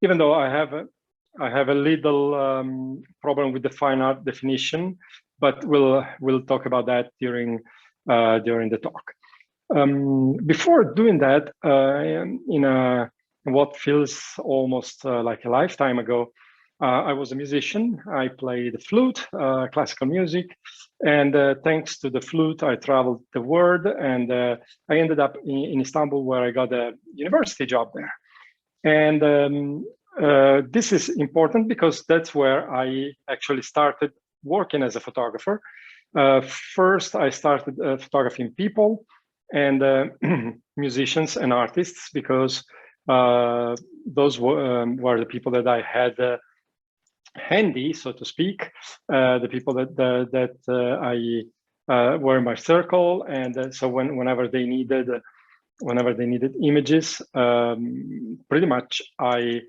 even though I have a little problem with the fine art definition, but we'll talk about that during the talk. Before doing that, in what feels almost like a lifetime ago, I was a musician. I played the flute, classical music, and thanks to the flute, I traveled the world, and I ended up in Istanbul, where I got a university job there. And this is important because that's where I actually started working as a photographer. First, I started photographing people and musicians and artists, because those were the people that I had handy, so to speak, the people that I were in my circle, and so whenever they needed images, pretty much I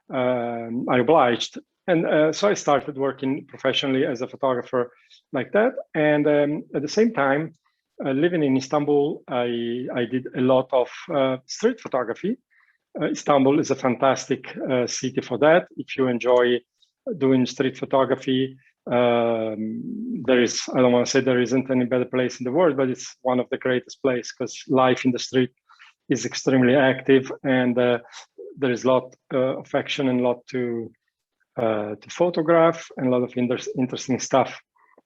obliged, and so I started working professionally as a photographer like that. And at the same time, living in Istanbul, I did a lot of street photography. Istanbul is a fantastic city for that. If you enjoy doing street photography, there is, I don't want to say there isn't any better place in the world, but it's one of the greatest places, because life in the street is extremely active, and there is a lot of action and a lot to photograph, and a lot of interesting stuff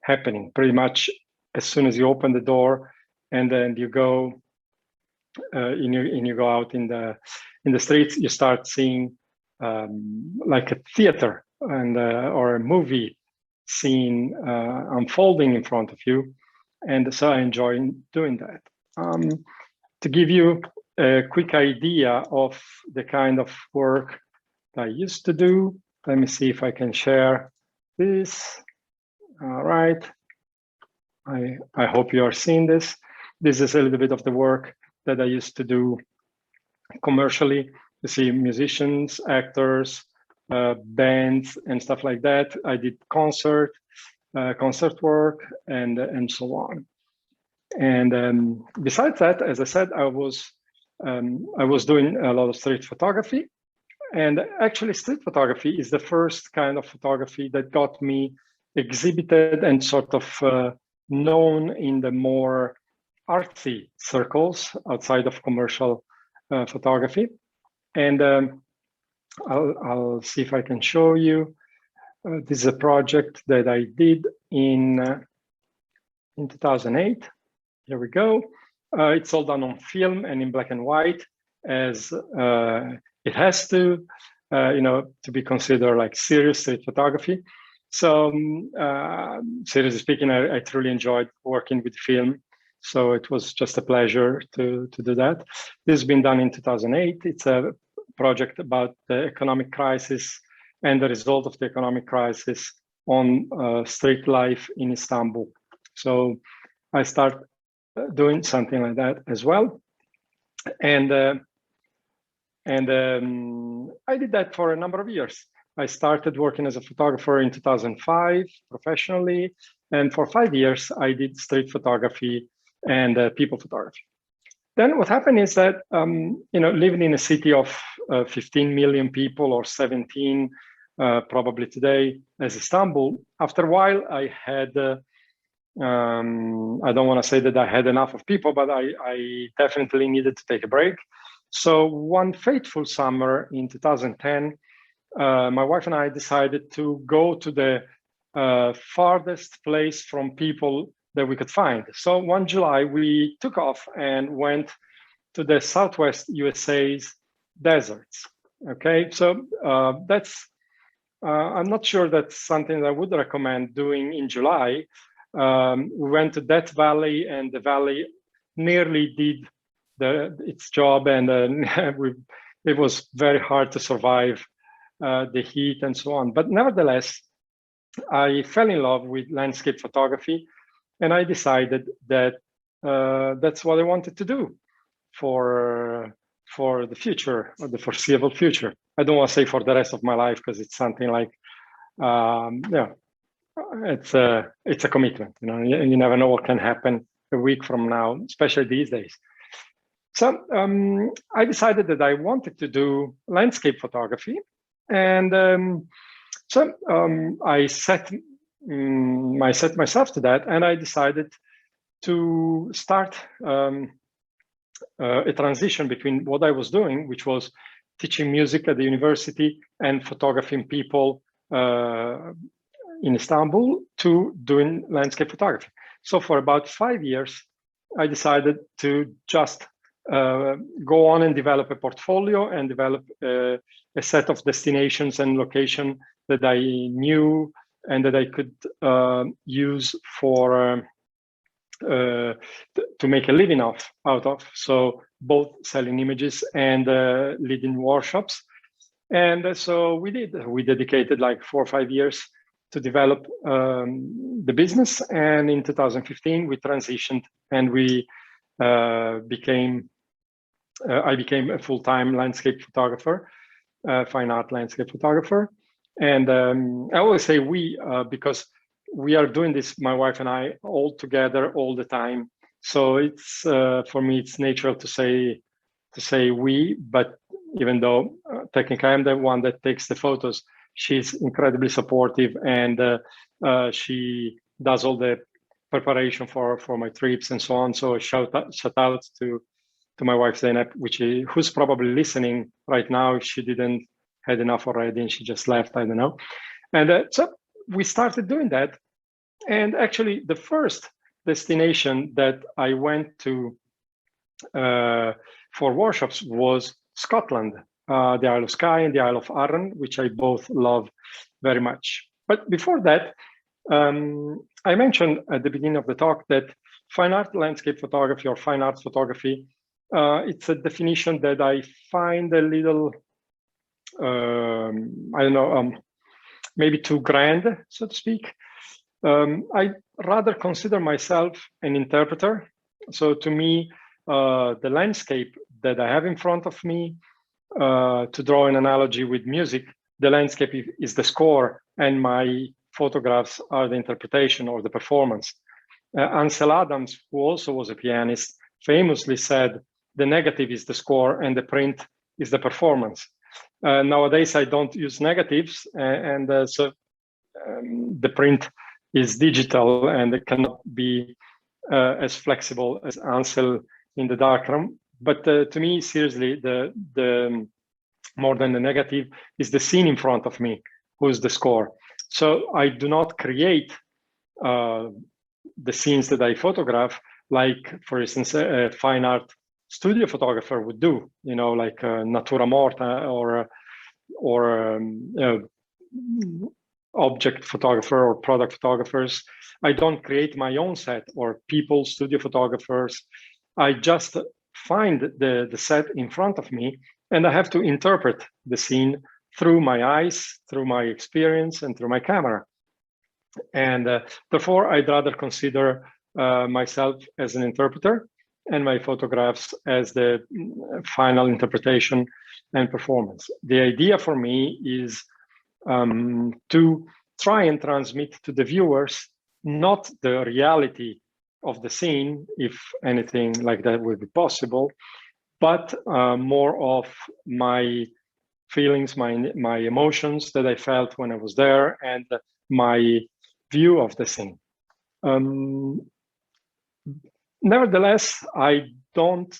happening pretty much as soon as you open the door, and then you go you go out in the streets. You start seeing like a theater and or a movie scene unfolding in front of you, and so I enjoy doing that. To give you a quick idea of the kind of work I used to do, let me see if I can share this. All right. I hope you are seeing this. This is a little bit of the work that I used to do commercially. You see musicians, actors, bands, and stuff like that. I did concert work, and so on. And besides that, as I said, I was doing a lot of street photography. And actually, street photography is the first kind of photography that got me exhibited and sort of known in the more artsy circles outside of commercial photography. And I'll see if I can show you. This is a project that I did in 2008. Here we go. It's all done on film and in black and white, as it has to, to be considered like serious street photography. So seriously speaking, I truly enjoyed working with film. So it was just a pleasure to do that. This has been done in 2008. It's a project about the economic crisis and the result of the economic crisis on street life in Istanbul. So I start doing something like that as well. And I did that for a number of years. I started working as a photographer in 2005 professionally, and for 5 years I did street photography and people photography. Then what happened is that living in a city of 15 million people, or 17 probably today, as Istanbul, after a while I had I don't want to say that I had enough of people, but I definitely needed to take a break. So one fateful summer in 2010, my wife and I decided to go to the farthest place from people that we could find. So one July, we took off and went to the Southwest USA's deserts. Okay, so that's, I'm not sure that's something that I would recommend doing in July. We went to Death Valley, and the valley nearly did its job, and it was very hard to survive the heat and so on. But nevertheless, I fell in love with landscape photography, and I decided that that's what I wanted to do for the future, or the foreseeable future. I don't want to say for the rest of my life, because it's something like, it's a commitment. You never know what can happen a week from now, especially these days. So I decided that I wanted to do landscape photography, And I set myself to that, and I decided to start a transition between what I was doing, which was teaching music at the university and photographing people in Istanbul, to doing landscape photography. So for about 5 years, I decided to just go on and develop a portfolio and develop a set of destinations and location that I knew and that I could use for to make a living out of. So both selling images and leading workshops. And so we dedicated like 4 or 5 years to develop the business. And in 2015, we transitioned and we I became a full-time landscape photographer, fine art landscape photographer. And I always say we, because we are doing this, my wife and I, all together all the time. So it's for me, it's natural to say we. But even though technically I'm the one that takes the photos, she's incredibly supportive, and she does all the preparation for my trips and so on. So shout out to my wife Zeynep, who's probably listening right now if she didn't had enough already and she just left. I don't know. And so we started doing that. And actually, the first destination that I went to for workshops was Scotland, the Isle of Skye and the Isle of Arran, which I both love very much. But before that, I mentioned at the beginning of the talk that fine art landscape photography or fine art photography, it's a definition that I find a little, I don't know, maybe too grand, so to speak. I rather consider myself an interpreter. So to me, the landscape that I have in front of me, to draw an analogy with music, the landscape is the score and my photographs are the interpretation or the performance. Ansel Adams, who also was a pianist, famously said, the negative is the score and the print is the performance. Nowadays, I don't use negatives, so the print is digital and it cannot be as flexible as Ansel in the darkroom. But to me, seriously, the more than the negative is the scene in front of me, who's the score. So I do not create the scenes that I photograph, like, for instance, a fine art studio photographer would do, you know, like Natura Morta or object photographer or product photographers. I don't create my own set, or people, studio photographers. I just find the set in front of me, and I have to interpret the scene through my eyes, through my experience, and through my camera. And therefore, I'd rather consider myself as an interpreter and my photographs as the final interpretation and performance. The idea for me is to try and transmit to the viewers not the reality of the scene, if anything like that would be possible, but more of my feelings, my emotions that I felt when I was there, and my view of the scene. Nevertheless, I don't.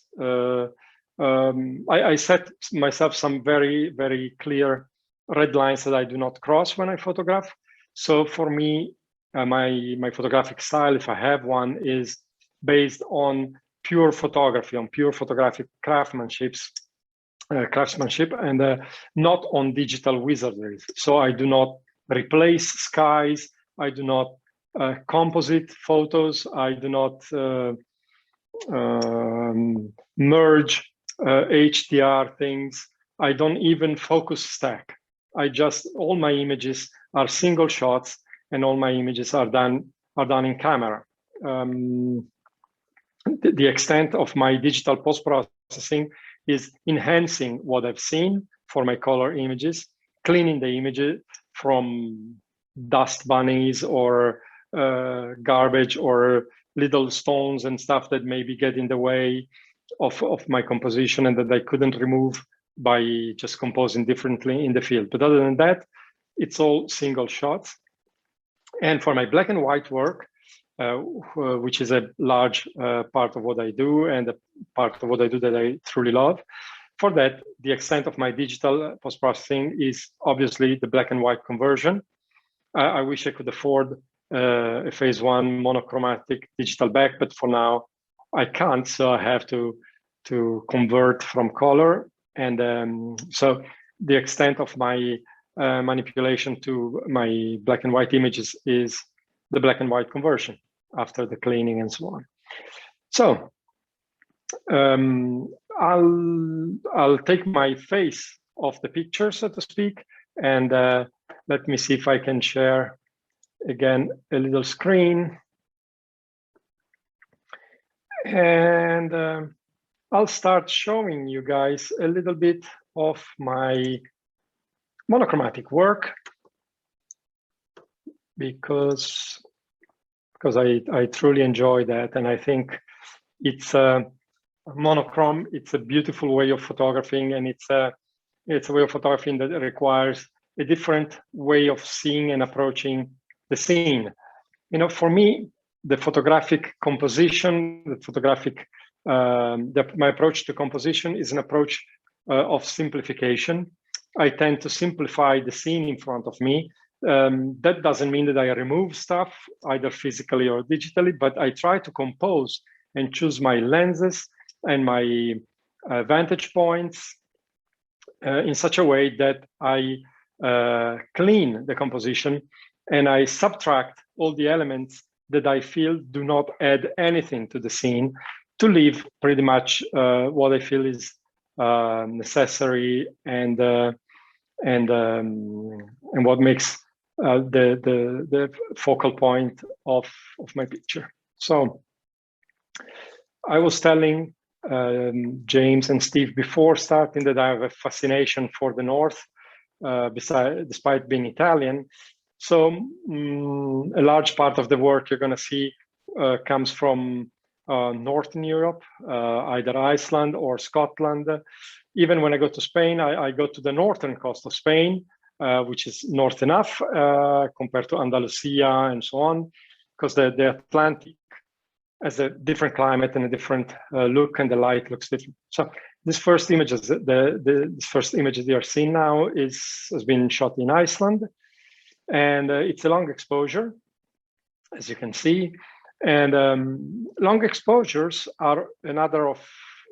I set myself some very, very clear red lines that I do not cross when I photograph. So for me, my photographic style, if I have one, is based on pure photography, on pure photographic craftsmanship, and not on digital wizardry. So I do not replace skies. I do not composite photos. I do not merge HDR things. I don't even focus stack. All my images are single shots, and all my images are done in camera. The extent of my digital post-processing is enhancing what I've seen for my color images, cleaning the images from dust bunnies or garbage or little stones and stuff that maybe get in the way of my composition and that I couldn't remove by just composing differently in the field. But other than that, it's all single shots. And for my black and white work, which is a large part of what I do and a part of what I do that I truly love, for that, the extent of my digital post-processing is obviously the black and white conversion. I wish I could afford a phase one monochromatic digital back, but for now I can't, so I have to convert from color. And so the extent of my manipulation to my black and white images is the black and white conversion after the cleaning and so on. So I'll take my face off the picture, so to speak, and let me see if I can share again a little screen. And I'll start showing you guys a little bit of my monochromatic work because I truly enjoy that, and I think it's a monochrome. It's a beautiful way of photographing, and it's a way of photographing that requires a different way of seeing and approaching the scene. You know, for me, the photographic composition, my approach to composition is an approach of simplification. I tend to simplify the scene in front of me. That doesn't mean that I remove stuff, either physically or digitally, but I try to compose and choose my lenses and my vantage points in such a way that I clean the composition and I subtract all the elements that I feel do not add anything to the scene, to leave pretty much what I feel is necessary and what makes the focal point of my picture. So I was telling James and Steve before starting that I have a fascination for the North, despite being Italian. So a large part of the work you're going to see comes from Northern Europe, either Iceland or Scotland. Even when I go to Spain, I go to the northern coast of Spain, which is north enough compared to Andalusia and so on, because the Atlantic has a different climate and a different look, and the light looks different. So this first image, this first image that you're seeing now has been shot in Iceland, and it's a long exposure, as you can see. And long exposures are another of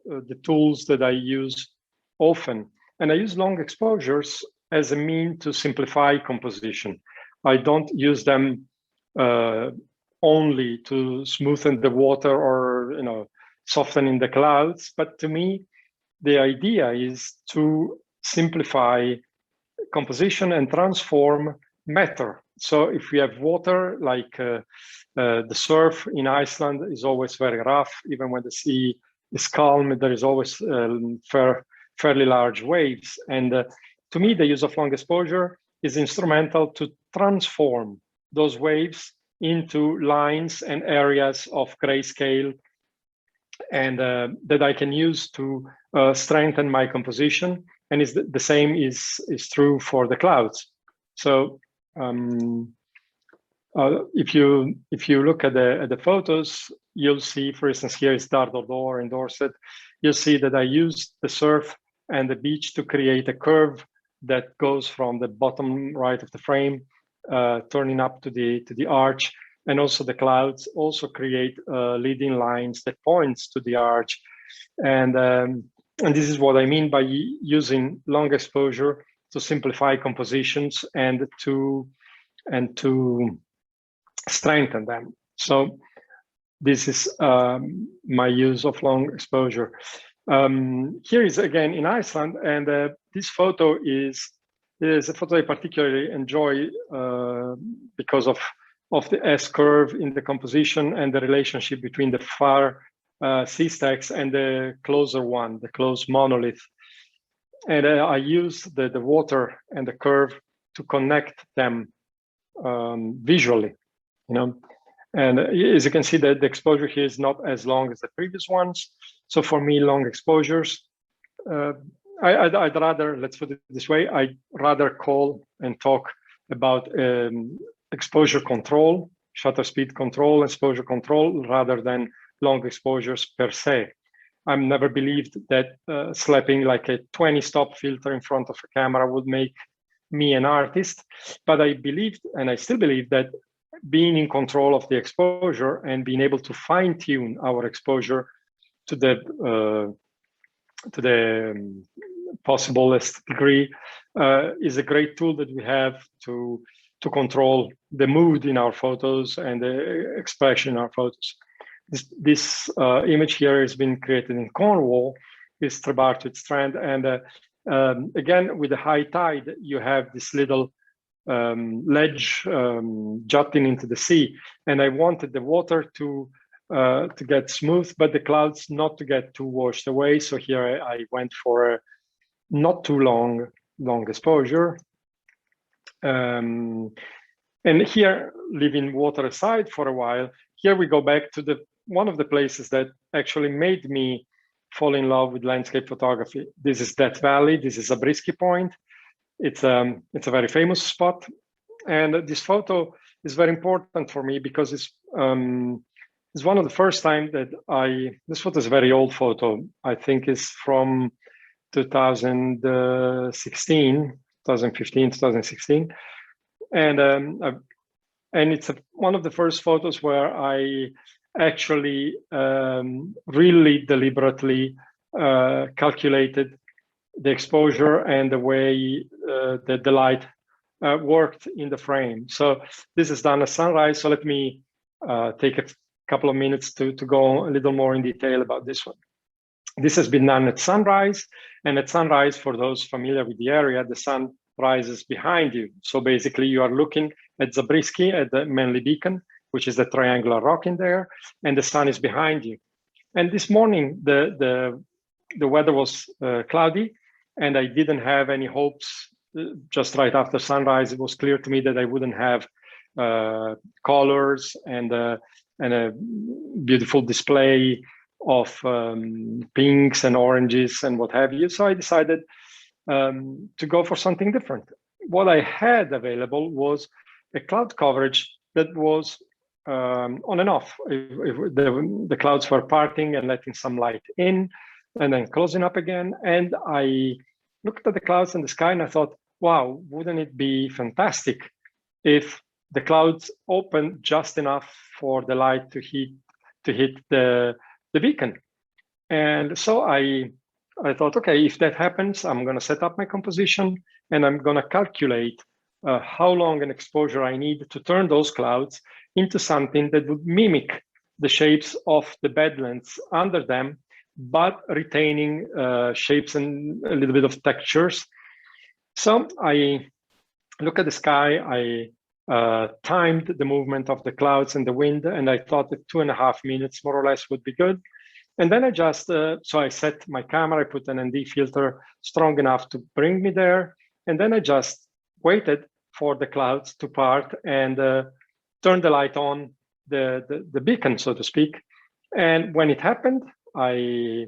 the tools that I use often. And I use long exposures as a means to simplify composition. I don't use them only to smoothen the water or softening the clouds, but to me, the idea is to simplify composition and transform matter. So if we have water, like the surf in Iceland is always very rough, even when the sea is calm, there is always fairly large waves. And to me, the use of long exposure is instrumental to transform those waves into lines and areas of grayscale, and that I can use to strengthen my composition. And the same is true for the clouds. So if you look at the photos, you'll see, for instance, here is Dardodor in Dorset. You'll see that I used the surf and the beach to create a curve that goes from the bottom right of the frame, turning up to the arch, and also the clouds also create leading lines that points to the arch, and this is what I mean by using long exposure to simplify compositions and to strengthen them. So this is my use of long exposure. Here is again in Iceland, and this photo is a photo I particularly enjoy because of the S-curve in the composition and the relationship between the far sea stacks and the closer one, the close monolith. And I use the water and the curve to connect them visually, And as you can see, the exposure here is not as long as the previous ones. So for me, long exposures I'd rather, let's put it this way, I'd rather call and talk about exposure control, shutter speed control, exposure control, rather than long exposures per se. I've never believed that slapping like a 20 stop filter in front of a camera would make me an artist, but I believed, and I still believe, that being in control of the exposure and being able to fine tune our exposure to the possiblest degree is a great tool that we have to control the mood in our photos and the expression in our photos. This image here has been created in Cornwall, is Trebartwit Strand, and again, with the high tide, you have this little ledge jutting into the sea, and I wanted the water to get smooth, but the clouds not to get too washed away. So here I went for a not too long exposure. And here, leaving water aside for a while, here we go back to one of the places that actually made me fall in love with landscape photography. This is Death Valley. This is Zabriskie Point. It's a very famous spot, and this photo is very important for me because it's one of the first time that this photo is a very old photo. I think it's from 2015, 2016, and it's one of the first photos where I actually really deliberately calculated the exposure and the way that the light worked in the frame. So this is done at sunrise. So let me take a couple of minutes to go a little more in detail about this one. This has been done at sunrise, and at sunrise, for those familiar with the area, the sun rises behind you. So basically you are looking at Zabriskie, at the Manly Beacon, which is the triangular rock in there, and the sun is behind you. And this morning, the weather was cloudy, and I didn't have any hopes. Just right after sunrise, it was clear to me that I wouldn't have colors and a beautiful display of pinks and oranges and what have you. So I decided to go for something different. What I had available was a cloud coverage that was on and off. If the clouds were parting and letting some light in and then closing up again. And I looked at the clouds in the sky and I thought, wow, wouldn't it be fantastic if the clouds open just enough for the light to hit the beacon? And so I thought, okay, if that happens, I'm going to set up my composition and I'm going to calculate how long an exposure I need to turn those clouds into something that would mimic the shapes of the bedlands under them, but retaining shapes and a little bit of textures. So I look at the sky, I timed the movement of the clouds and the wind, and I thought that 2.5 minutes more or less would be good. And then I just, so I set my camera, I put an ND filter strong enough to bring me there. And then I just waited for the clouds to part and turn the light on the beacon, so to speak. And when it happened, I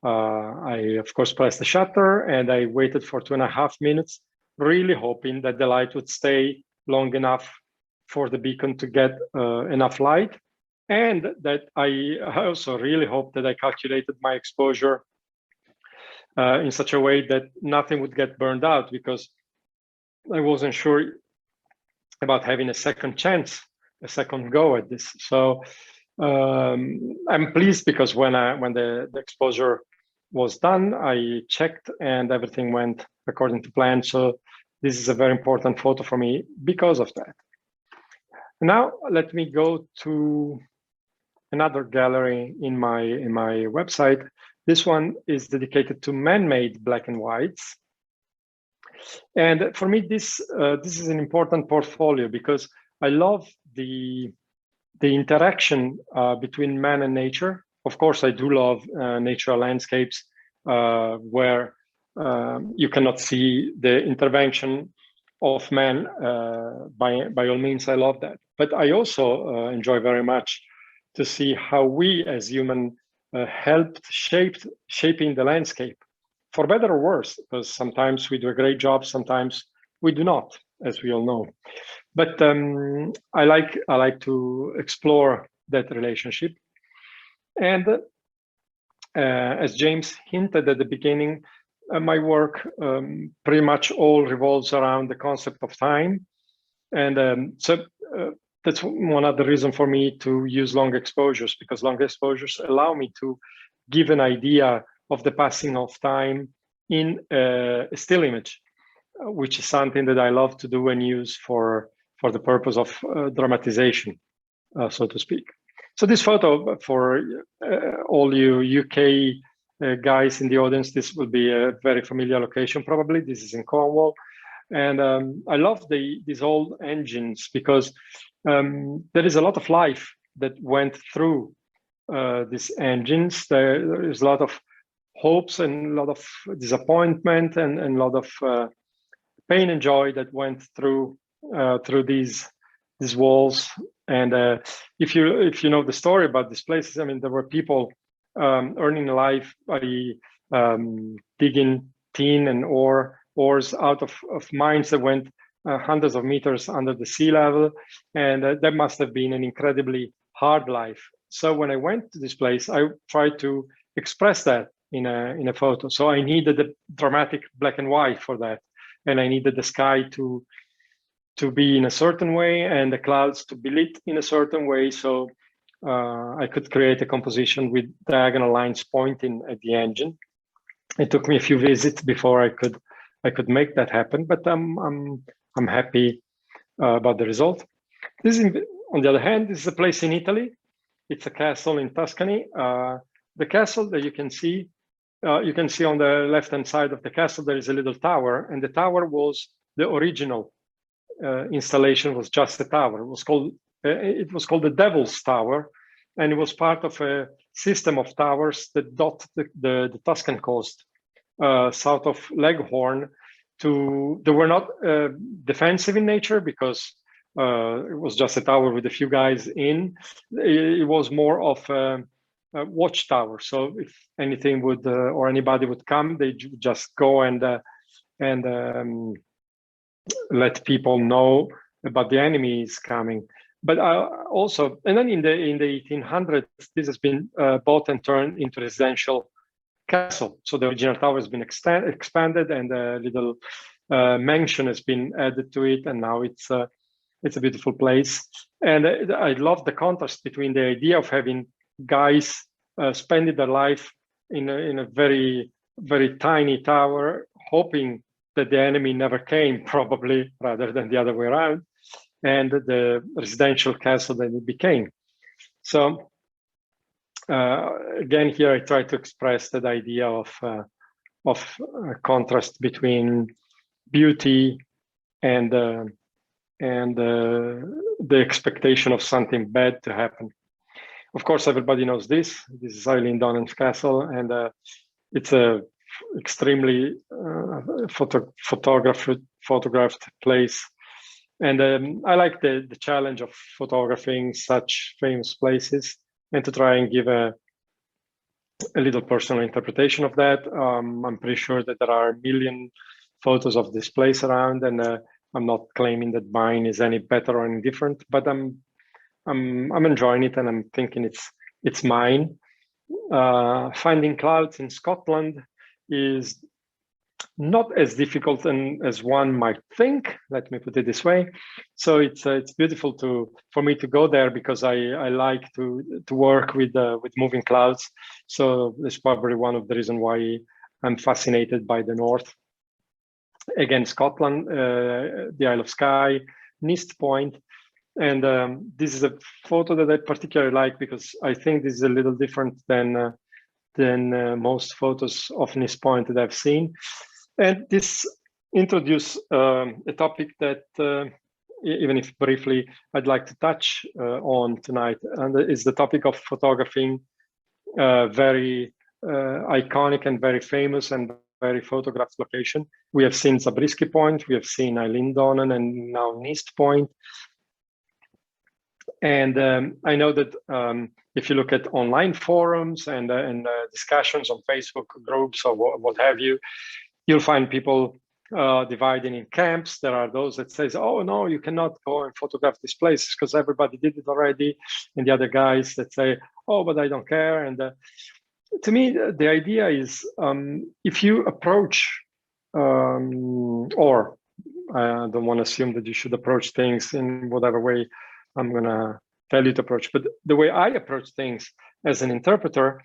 of course pressed the shutter and I waited for 2.5 minutes, really hoping that the light would stay long enough for the beacon to get enough light. And that I also really hoped that I calculated my exposure in such a way that nothing would get burned out, because I wasn't sure about having a second chance, a second go at this. So I'm pleased because when the exposure was done, I checked and everything went according to plan. So this is a very important photo for me because of that. Now let me go to another gallery in my website. This one is dedicated to man-made black and whites. And for me, this is an important portfolio because I love the interaction between man and nature. Of course, I do love natural landscapes where you cannot see the intervention of man. By all means, I love that. But I also enjoy very much to see how we as human helped shaping the landscape. for better or worse, because sometimes we do a great job, sometimes we do not, as we all know. But I like to explore that relationship. And as James hinted at the beginning, my work pretty much all revolves around the concept of time. And so that's one other reason for me to use long exposures, because long exposures allow me to give an idea of the passing of time in a still image, which is something that I love to do and use for the purpose of dramatization, so to speak. So this photo, for all you UK guys in the audience, this will be a very familiar location probably. This is in Cornwall. And I love these old engines because there is a lot of life that went through these engines. There is a lot of hopes and a lot of disappointment and a lot of pain and joy that went through these walls. And if you know the story about these places, I mean, there were people earning life by digging tin and ores out of mines that went hundreds of meters under the sea level, and that must have been an incredibly hard life. So when I went to this place, I tried to express that in a photo. So I needed the dramatic black and white for that, and I needed the sky to be in a certain way and the clouds to be lit in a certain way. So I could create a composition with diagonal lines pointing at the engine. It took me a few visits before I could make that happen, but I'm happy about the result. This is, on the other hand, this is a place in Italy. It's a castle in Tuscany. The castle that you can see on the left-hand side of the castle, there is a little tower, and the tower was the original installation, was just a tower. It was called the Devil's Tower, and it was part of a system of towers that dot the Tuscan coast south of Leghorn. They were not defensive in nature because it was just a tower with a few guys in. It was more of a watchtower. So if anything would or anybody would come, they just go and let people know about the enemy is coming. But also, and then in the 1800s, this has been bought and turned into residential castle. So the original tower has been expanded, and a little mansion has been added to it, and now it's a beautiful place. And I love the contrast between the idea of having guys spending their life in a very, very tiny tower, hoping that the enemy never came, probably, rather than the other way around, and the residential castle that it became. So again, here I try to express that idea of contrast between beauty and the expectation of something bad to happen. Of course, everybody knows this. This is Eileen Donan's castle, and it's a extremely photographed place. And I like the challenge of photographing such famous places and to try and give a little personal interpretation of that. I'm pretty sure that there are a million photos of this place around, and I'm not claiming that mine is any better or any different, but I'm enjoying it, and I'm thinking it's mine. Finding clouds in Scotland is not as difficult as one might think. Let me put it this way. So it's beautiful for me to go there because I like to work with moving clouds. So that's probably one of the reasons why I'm fascinated by the north. Again, Scotland, the Isle of Skye, Nist Point. And this is a photo that I particularly like because I think this is a little different than most photos of Nist Point that I've seen. And this introduces a topic that, even if briefly, I'd like to touch on tonight, and is the topic of photographing very iconic and very famous and very photographed location. We have seen Zabriskie Point, we have seen Eileen Donan, and now Nist Point. And I know that if you look at online forums and discussions on Facebook groups or what have you, you'll find people dividing in camps. There are those that says, oh no, you cannot go and photograph this place because everybody did it already. And the other guys that say, oh, but I don't care. And to me, the idea is if you approach, or I don't want to assume that you should approach things in whatever way I'm going to tell you to approach, but the way I approach things as an interpreter,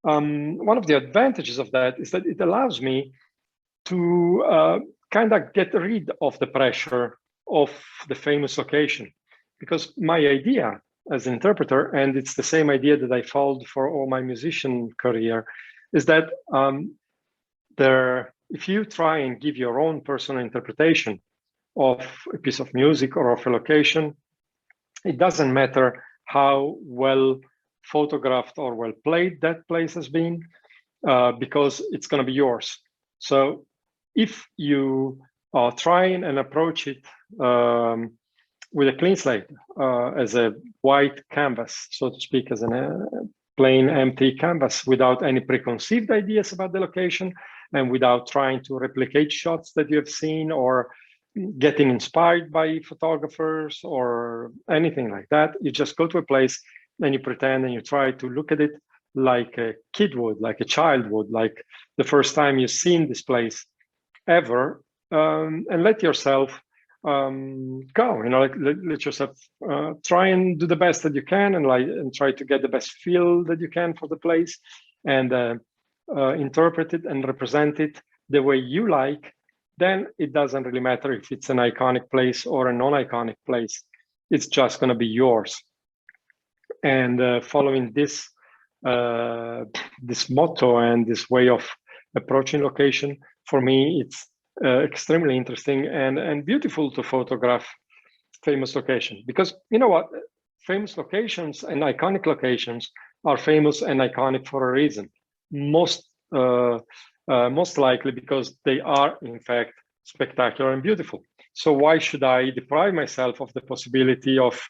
one of the advantages of that is that it allows me to kind of get rid of the pressure of the famous location. Because my idea as an interpreter, and it's the same idea that I followed for all my musician career, is that if you try and give your own personal interpretation of a piece of music or of a location, it doesn't matter how well photographed or well played that place has been, because it's going to be yours. So if you try and approach it with a clean slate, as a white canvas, so to speak, as a plain empty canvas, without any preconceived ideas about the location, and without trying to replicate shots that you have seen or getting inspired by photographers or anything like that, you just go to a place and you pretend and you try to look at it like a kid would, like a child would, like the first time you've seen this place ever, and let yourself go, let yourself try and do the best that you can, and try to get the best feel that you can for the place, and interpret it and represent it the way you like. Then it doesn't really matter if it's an iconic place or a non-iconic place. It's just going to be yours. And following this this motto and this way of approaching location, for me, it's extremely interesting and beautiful to photograph famous locations. Because you know what? Famous locations and iconic locations are famous and iconic for a reason. Most likely because they are, in fact, spectacular and beautiful. So why should I deprive myself of the possibility of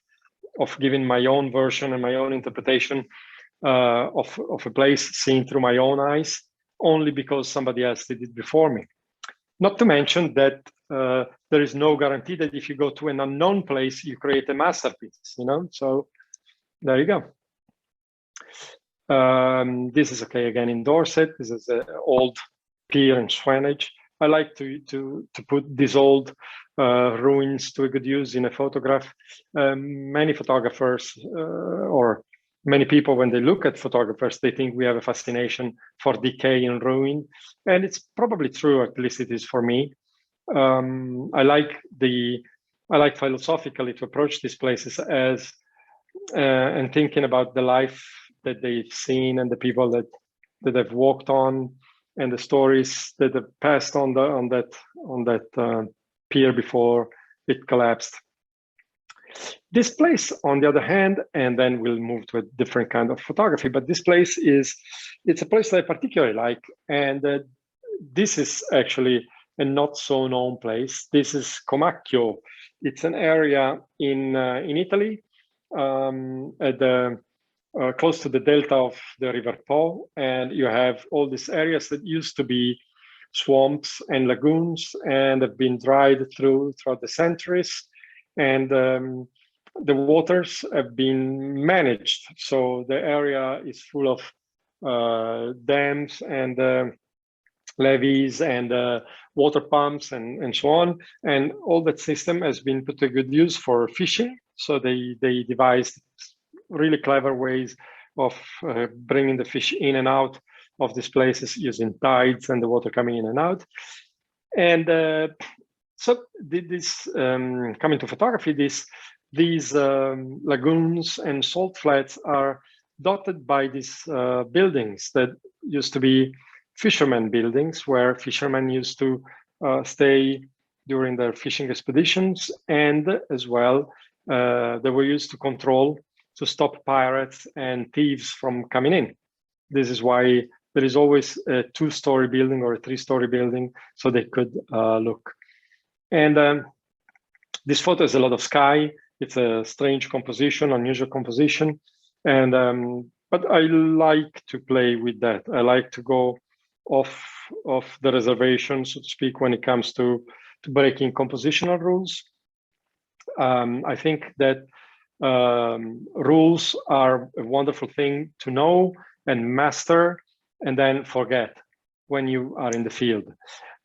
giving my own version and my own interpretation of a place seen through my own eyes, only because somebody else did it before me? Not to mention that there is no guarantee that if you go to an unknown place, you create a masterpiece, So there you go. This is okay again in Dorset. This is an old pier in Swanage. I like to put these old ruins to a good use in a photograph. Many photographers or many people, when they look at photographers, they think we have a fascination for decay and ruin, and it's probably true. At least it is for me. I like philosophically to approach these places as and thinking about the life that they've seen and the people that have walked on, and the stories that have passed on that pier before it collapsed. This place, on the other hand, and then we'll move to a different kind of photography, but this place it's a place that I particularly like, and this is actually a not so known place. This is Comacchio. It's an area in Italy, at the close to the delta of the River Po, and you have all these areas that used to be swamps and lagoons and have been dried throughout the centuries, and the waters have been managed. So the area is full of dams and levees and water pumps and so on, and all that system has been put to good use for fishing. So they devised really clever ways of bringing the fish in and out of these places using tides and the water coming in and out. And so this coming to photography, these lagoons and salt flats are dotted by these buildings that used to be fishermen buildings, where fishermen used to stay during their fishing expeditions, and as well they were used to stop pirates and thieves from coming in. This is why there is always a 2-story building or a 3-story building, so they could look. And this photo is a lot of sky. It's a strange composition, unusual composition. And but I like to play with that. I like to go off the reservation, so to speak, when it comes to breaking compositional rules. I think that rules are a wonderful thing to know and master, and then forget when you are in the field.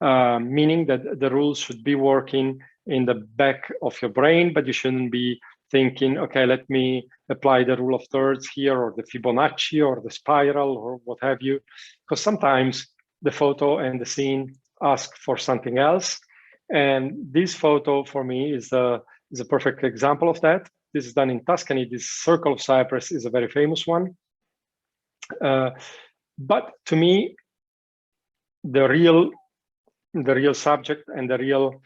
Meaning that the rules should be working in the back of your brain, but you shouldn't be thinking, okay, let me apply the rule of thirds here, or the Fibonacci, or the spiral, or what have you. Because sometimes the photo and the scene ask for something else. And this photo for me is a perfect example of that. This is done in Tuscany. This circle of cypress is a very famous one. But to me, the real subject and the real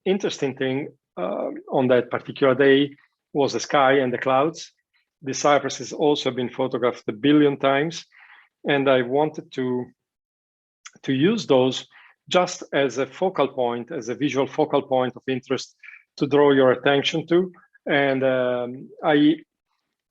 interesting thing on that particular day was the sky and the clouds. The cypress has also been photographed 1 billion times, and I wanted to use those just as a focal point, as a visual focal point of interest to draw your attention to. And I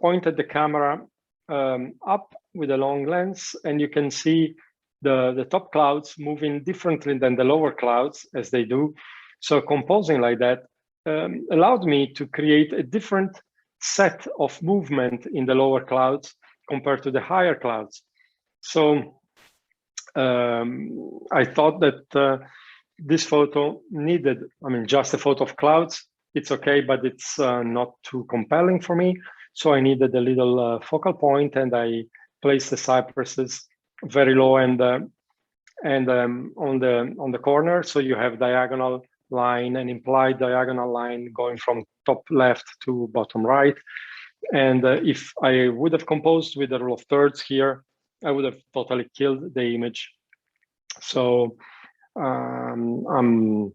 pointed the camera up with a long lens, and you can see the top clouds moving differently than the lower clouds as they do. So composing like that allowed me to create a different set of movement in the lower clouds compared to the higher clouds. So I thought that this photo needed, just a photo of clouds, it's okay, but it's not too compelling for me. So I needed a little focal point, and I placed the cypresses very low and on the corner. So you have diagonal line, an implied diagonal line going from top left to bottom right. And if I would have composed with the rule of thirds here, I would have totally killed the image. So I'm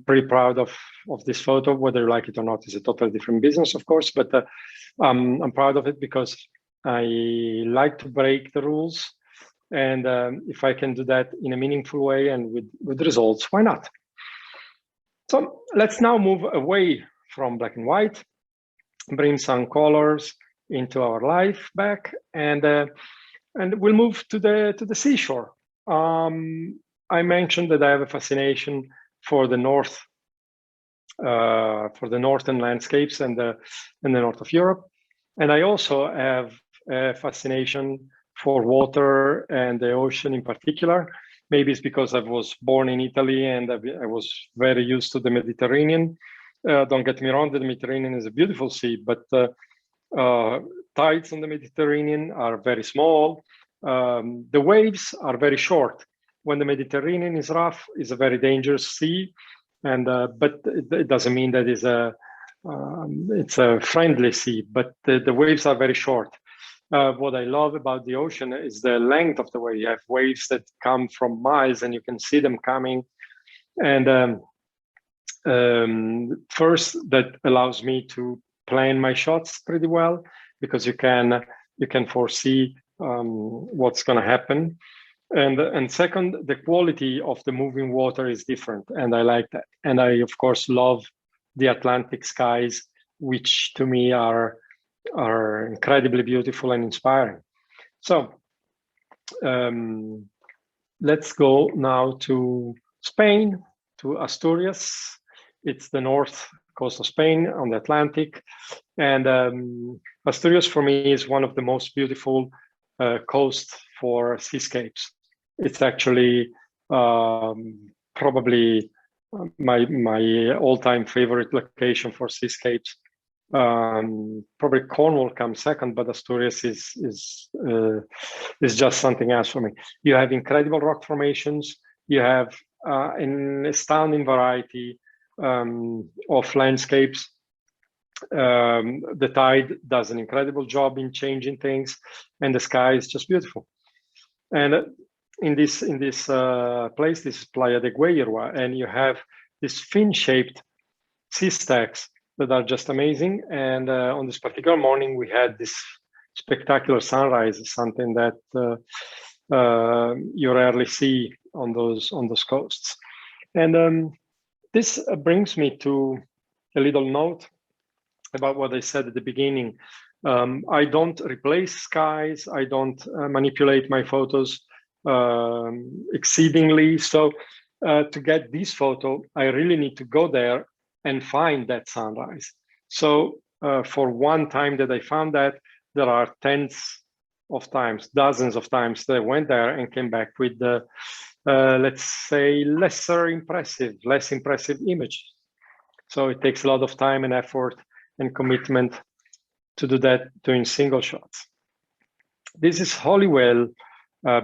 pretty proud of this photo. Whether you like it or not is a totally different business, of course, but I'm proud of it because I like to break the rules. And if I can do that in a meaningful way and with results, why not? So let's now move away from black and white, bring some colors into our life back, and we'll move to the seashore. I mentioned that I have a fascination for the north, for the northern landscapes and the north of Europe, and I also have a fascination for water and the ocean in particular. Maybe it's because I was born in Italy and I was very used to the Mediterranean. Don't get me wrong, the Mediterranean is a beautiful sea, but tides on the Mediterranean are very small. The waves are very short. When the Mediterranean is rough, it's a very dangerous sea, and but it doesn't mean that it's a friendly sea. But the waves are very short. What I love about the ocean is the length of the wave. You have waves that come from miles, and you can see them coming. And first, that allows me to plan my shots pretty well, because you can foresee what's going to happen. And second, the quality of the moving water is different, and I like that. And I, of course, love the Atlantic skies, which to me are incredibly beautiful and inspiring. So let's go now to Spain, to Asturias. It's the north coast of Spain on the Atlantic. And Asturias for me is one of the most beautiful coasts for seascapes. It's actually probably my all-time favorite location for seascapes. Probably Cornwall comes second, but Asturias is just something else for me. You have incredible rock formations. You have an astounding variety of landscapes. The tide does an incredible job in changing things, and the sky is just beautiful. And in this place, this is Playa de Guayurua, and you have these fin-shaped sea stacks that are just amazing. And on this particular morning, we had this spectacular sunrise, something that you rarely see on those coasts. And this brings me to a little note about what I said at the beginning. I don't replace skies. I don't manipulate my photos exceedingly. So to get this photo, I really need to go there and find that sunrise. So for one time that I found that, there are tens of times, dozens of times that I went there and came back with the, let's say, less impressive image. So it takes a lot of time and effort and commitment to do that doing single shots. This is Holywell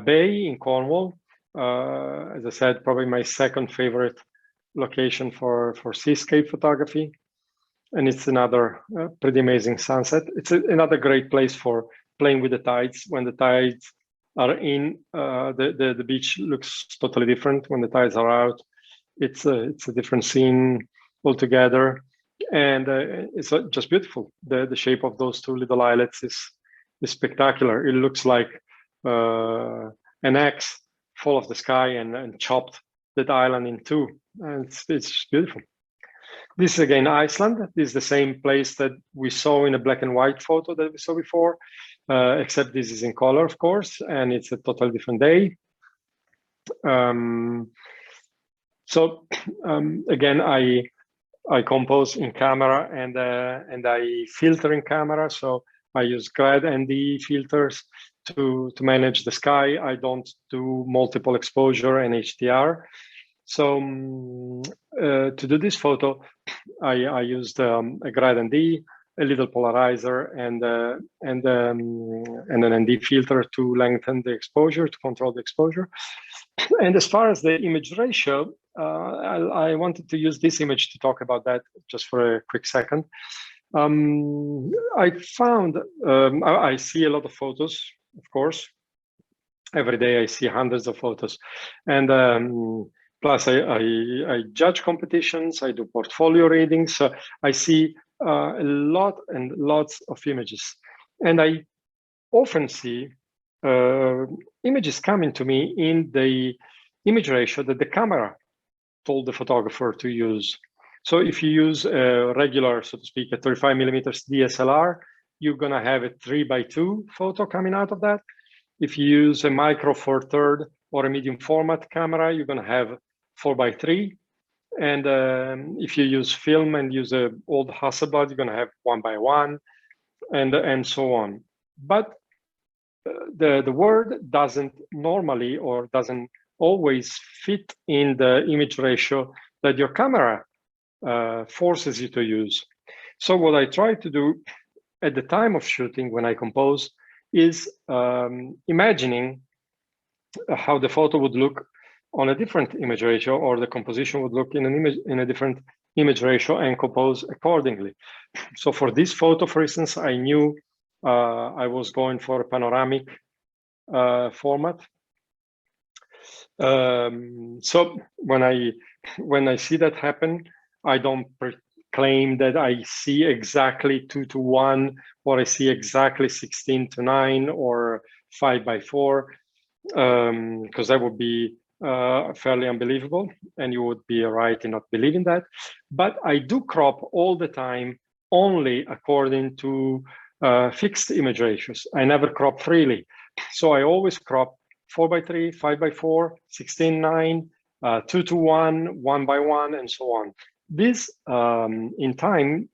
Bay in Cornwall. As I said, probably my second favorite location for seascape photography. And it's another pretty amazing sunset. It's another great place for playing with the tides. When the tides are in, the beach looks totally different. When the tides are out, it's a different scene altogether. And it's just beautiful. The shape of those two little islets is spectacular. It looks like an axe fall off the sky and chopped that island in two. And it's beautiful. This is again Iceland. This is the same place that we saw in a black and white photo that we saw before, except this is in color, of course, and it's a totally different day. Again, I compose in camera and I filter in camera. So I use grad ND filters to manage the sky. I don't do multiple exposure and HDR. So to do this photo, I used a grad ND, a little polarizer, and an ND filter to lengthen the exposure, to control the exposure. And as far as the image ratio, I wanted to use this image to talk about that just for a quick second. I found, I see a lot of photos, of course. Every day I see hundreds of photos. And plus I judge competitions, I do portfolio readings. So I see a lot and lots of images. And I often see images coming to me in the image ratio that the camera told the photographer to use. So if you use a regular, so to speak, a 35mm DSLR, you're gonna have a 3:2 photo coming out of that. If you use a micro four third or a medium format camera, you're gonna have 4:3. And if you use film and use an old Hasselblad, you're gonna have 1:1 and so on. But the word doesn't normally or doesn't always fit in the image ratio that your camera forces you to use. So what I try to do at the time of shooting when I compose is imagining how the photo would look on a different image ratio, or the composition would look in a different image ratio, and compose accordingly. So for this photo, for instance, I knew I was going for a panoramic format. So when I see that happen, I don't claim that I see exactly 2:1, or I see exactly 16:9 or 5:4, because that would be fairly unbelievable, and you would be right in not believing that. But I do crop all the time only according to fixed image ratios. I never crop freely. So I always crop 4:3, 5:4, 16:9, 2:1, 1:1, and so on. This, in time,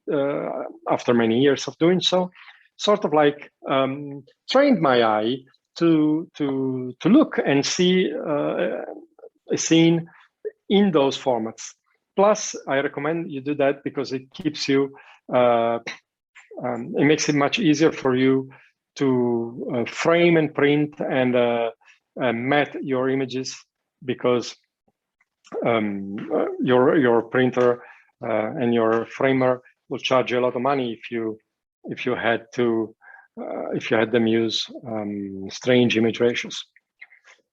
after many years of doing so, sort of like trained my eye to look and see a scene in those formats. Plus, I recommend you do that because it keeps you, it makes it much easier for you to frame and print and mat your images, because your printer and your framer will charge you a lot of money if you had them use strange image ratios.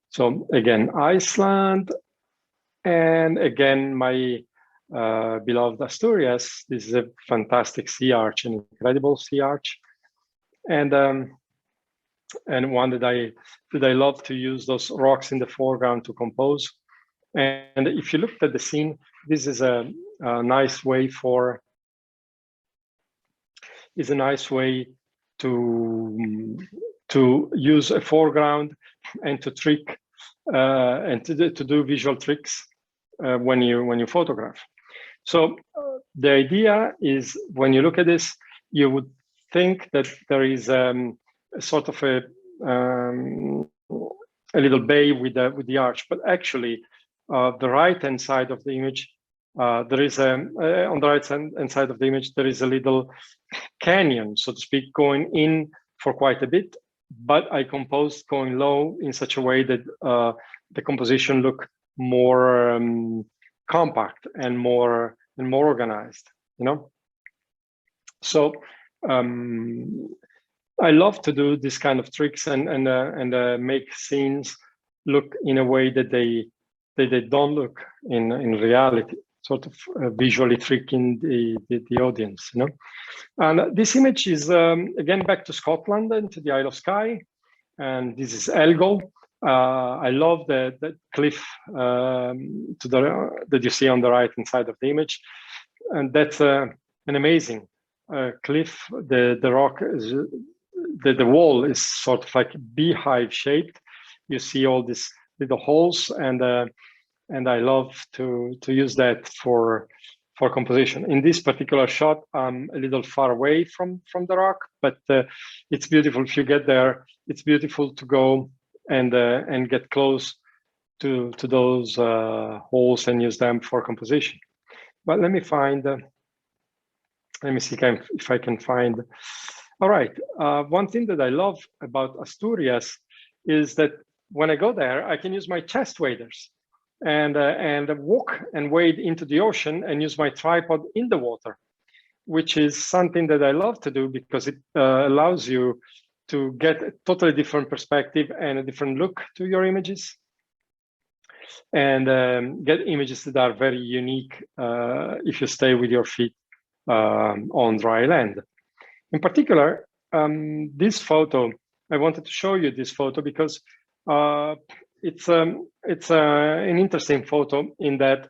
So again, Iceland, and again my beloved Asturias. This is a fantastic sea arch, an incredible sea arch, and one that I love to use those rocks in the foreground to compose. And if you looked at the scene, this is a nice way for is a nice way to use a foreground and to trick and to do visual tricks when you photograph. So the idea is, when you look at this, you would think that there is sort of a little bay with the arch, but actually the right-hand side of the image, there is on the right-hand side of the image, there is a little canyon, so to speak, going in for quite a bit, but I composed going low in such a way that the composition look more compact and more organized, you know. So I love to do this kind of tricks and make scenes look in a way that they don't look in reality, sort of visually tricking the audience, you know. And this image is again back to Scotland and to the Isle of Skye, and this is Elgol. I love the cliff that you see on the right-hand side of the image, and that's an amazing cliff. The rock is the wall is sort of like beehive shaped. You see all these little holes, and I love to use that for composition. In this particular shot, I'm a little far away from the rock, but it's beautiful. If you get there, it's beautiful to go and get close to those holes and use them for composition. But let me find. Let me see if I can find. All right. One thing that I love about Asturias is that when I go there, I can use my chest waders and walk and wade into the ocean and use my tripod in the water, which is something that I love to do because it allows you to get a totally different perspective and a different look to your images, and get images that are very unique if you stay with your feet on dry land. In particular, this photo, I wanted to show you this photo because it's an interesting photo in that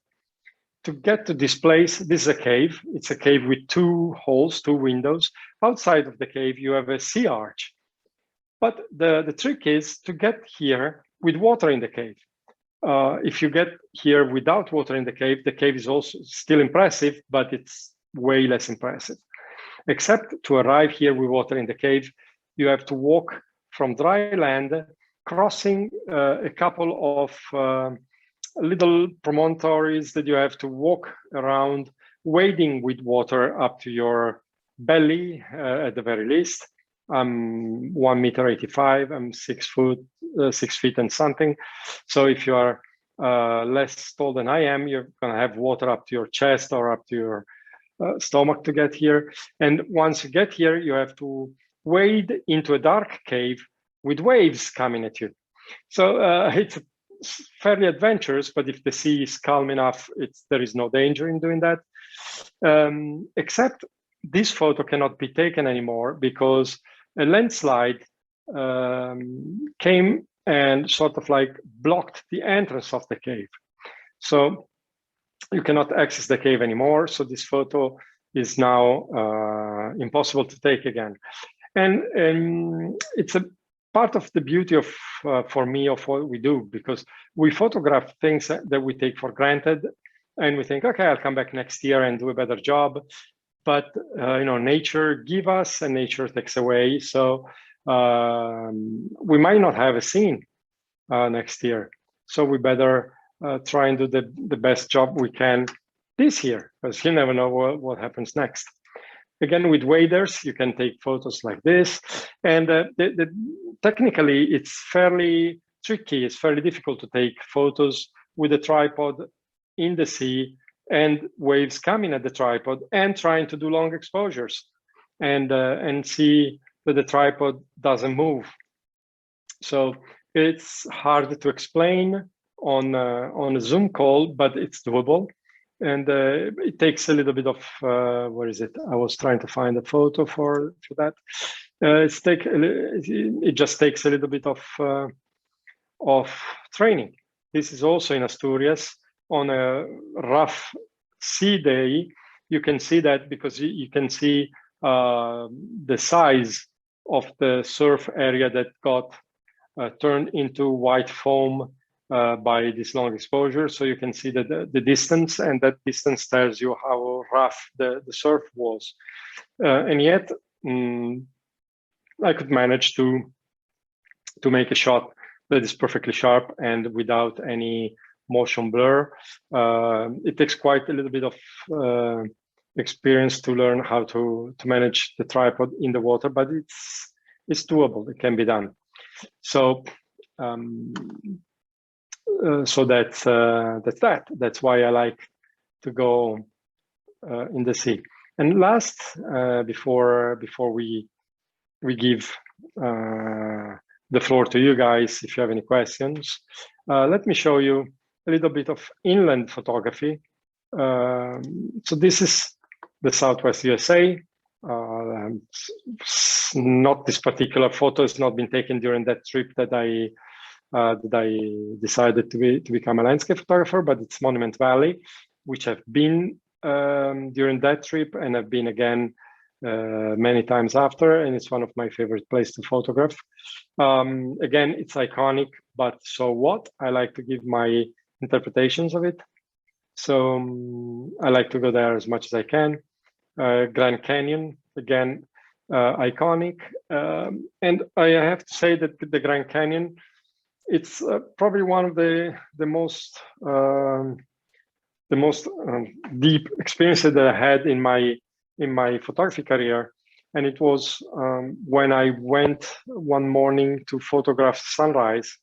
to get to this place, this is a cave. It's a cave with 2 holes, 2 windows. Outside of the cave, you have a sea arch. But the trick is to get here with water in the cave. If you get here without water in the cave is also still impressive, but it's way less impressive. Except to arrive here with water in the cave, you have to walk from dry land, crossing a couple of little promontories that you have to walk around, wading with water up to your belly at the very least. I'm 1.85 m, I'm 6 feet and something. So if you are less tall than I am, you're gonna have water up to your chest or up to your stomach to get here. And once you get here, you have to wade into a dark cave with waves coming at you. So it's fairly adventurous, but if the sea is calm enough, there is no danger in doing that. Except this photo cannot be taken anymore because a landslide came and sort of like blocked the entrance of the cave. So you cannot access the cave anymore. So this photo is now impossible to take again. And it's a part of the beauty of, for me, of what we do, because we photograph things that we take for granted and we think, okay, I'll come back next year and do a better job. But you know, nature gives us and nature takes away. So we might not have a scene next year. So we better try and do the best job we can this year, because you never know what happens next. Again, with waders, you can take photos like this. And technically, it's fairly tricky. It's fairly difficult to take photos with a tripod in the sea and waves coming at the tripod and trying to do long exposures and see that the tripod doesn't move. So it's hard to explain on a Zoom call, but it's doable. And it takes a little bit of, where is it? I was trying to find a photo for that. It just takes a little bit of training. This is also in Asturias on a rough sea day. You can see that because you can see the size of the surf area that got turned into white foam by this long exposure. So you can see the distance, and that distance tells you how rough the surf was. And yet, I could manage to make a shot that is perfectly sharp and without any motion blur. It takes quite a little bit of experience to learn how to manage the tripod in the water, but it's doable. It can be done. So so that's that. That's why I like to go in the sea. And last, before we give the floor to you guys, if you have any questions, let me show you a little bit of inland photography. So this is the Southwest USA. Not this particular photo has not been taken during that trip that I decided to become a landscape photographer, but it's Monument Valley, which I've been during that trip, and I've been again many times after, and it's one of my favorite places to photograph. Again, it's iconic, but so what? I like to give my interpretations of it. So I like to go there as much as I can. Grand Canyon, again, iconic. And I have to say that the Grand Canyon, it's probably one of the most deep experiences that I had in my photography career. And it was when I went one morning to photograph sunrise.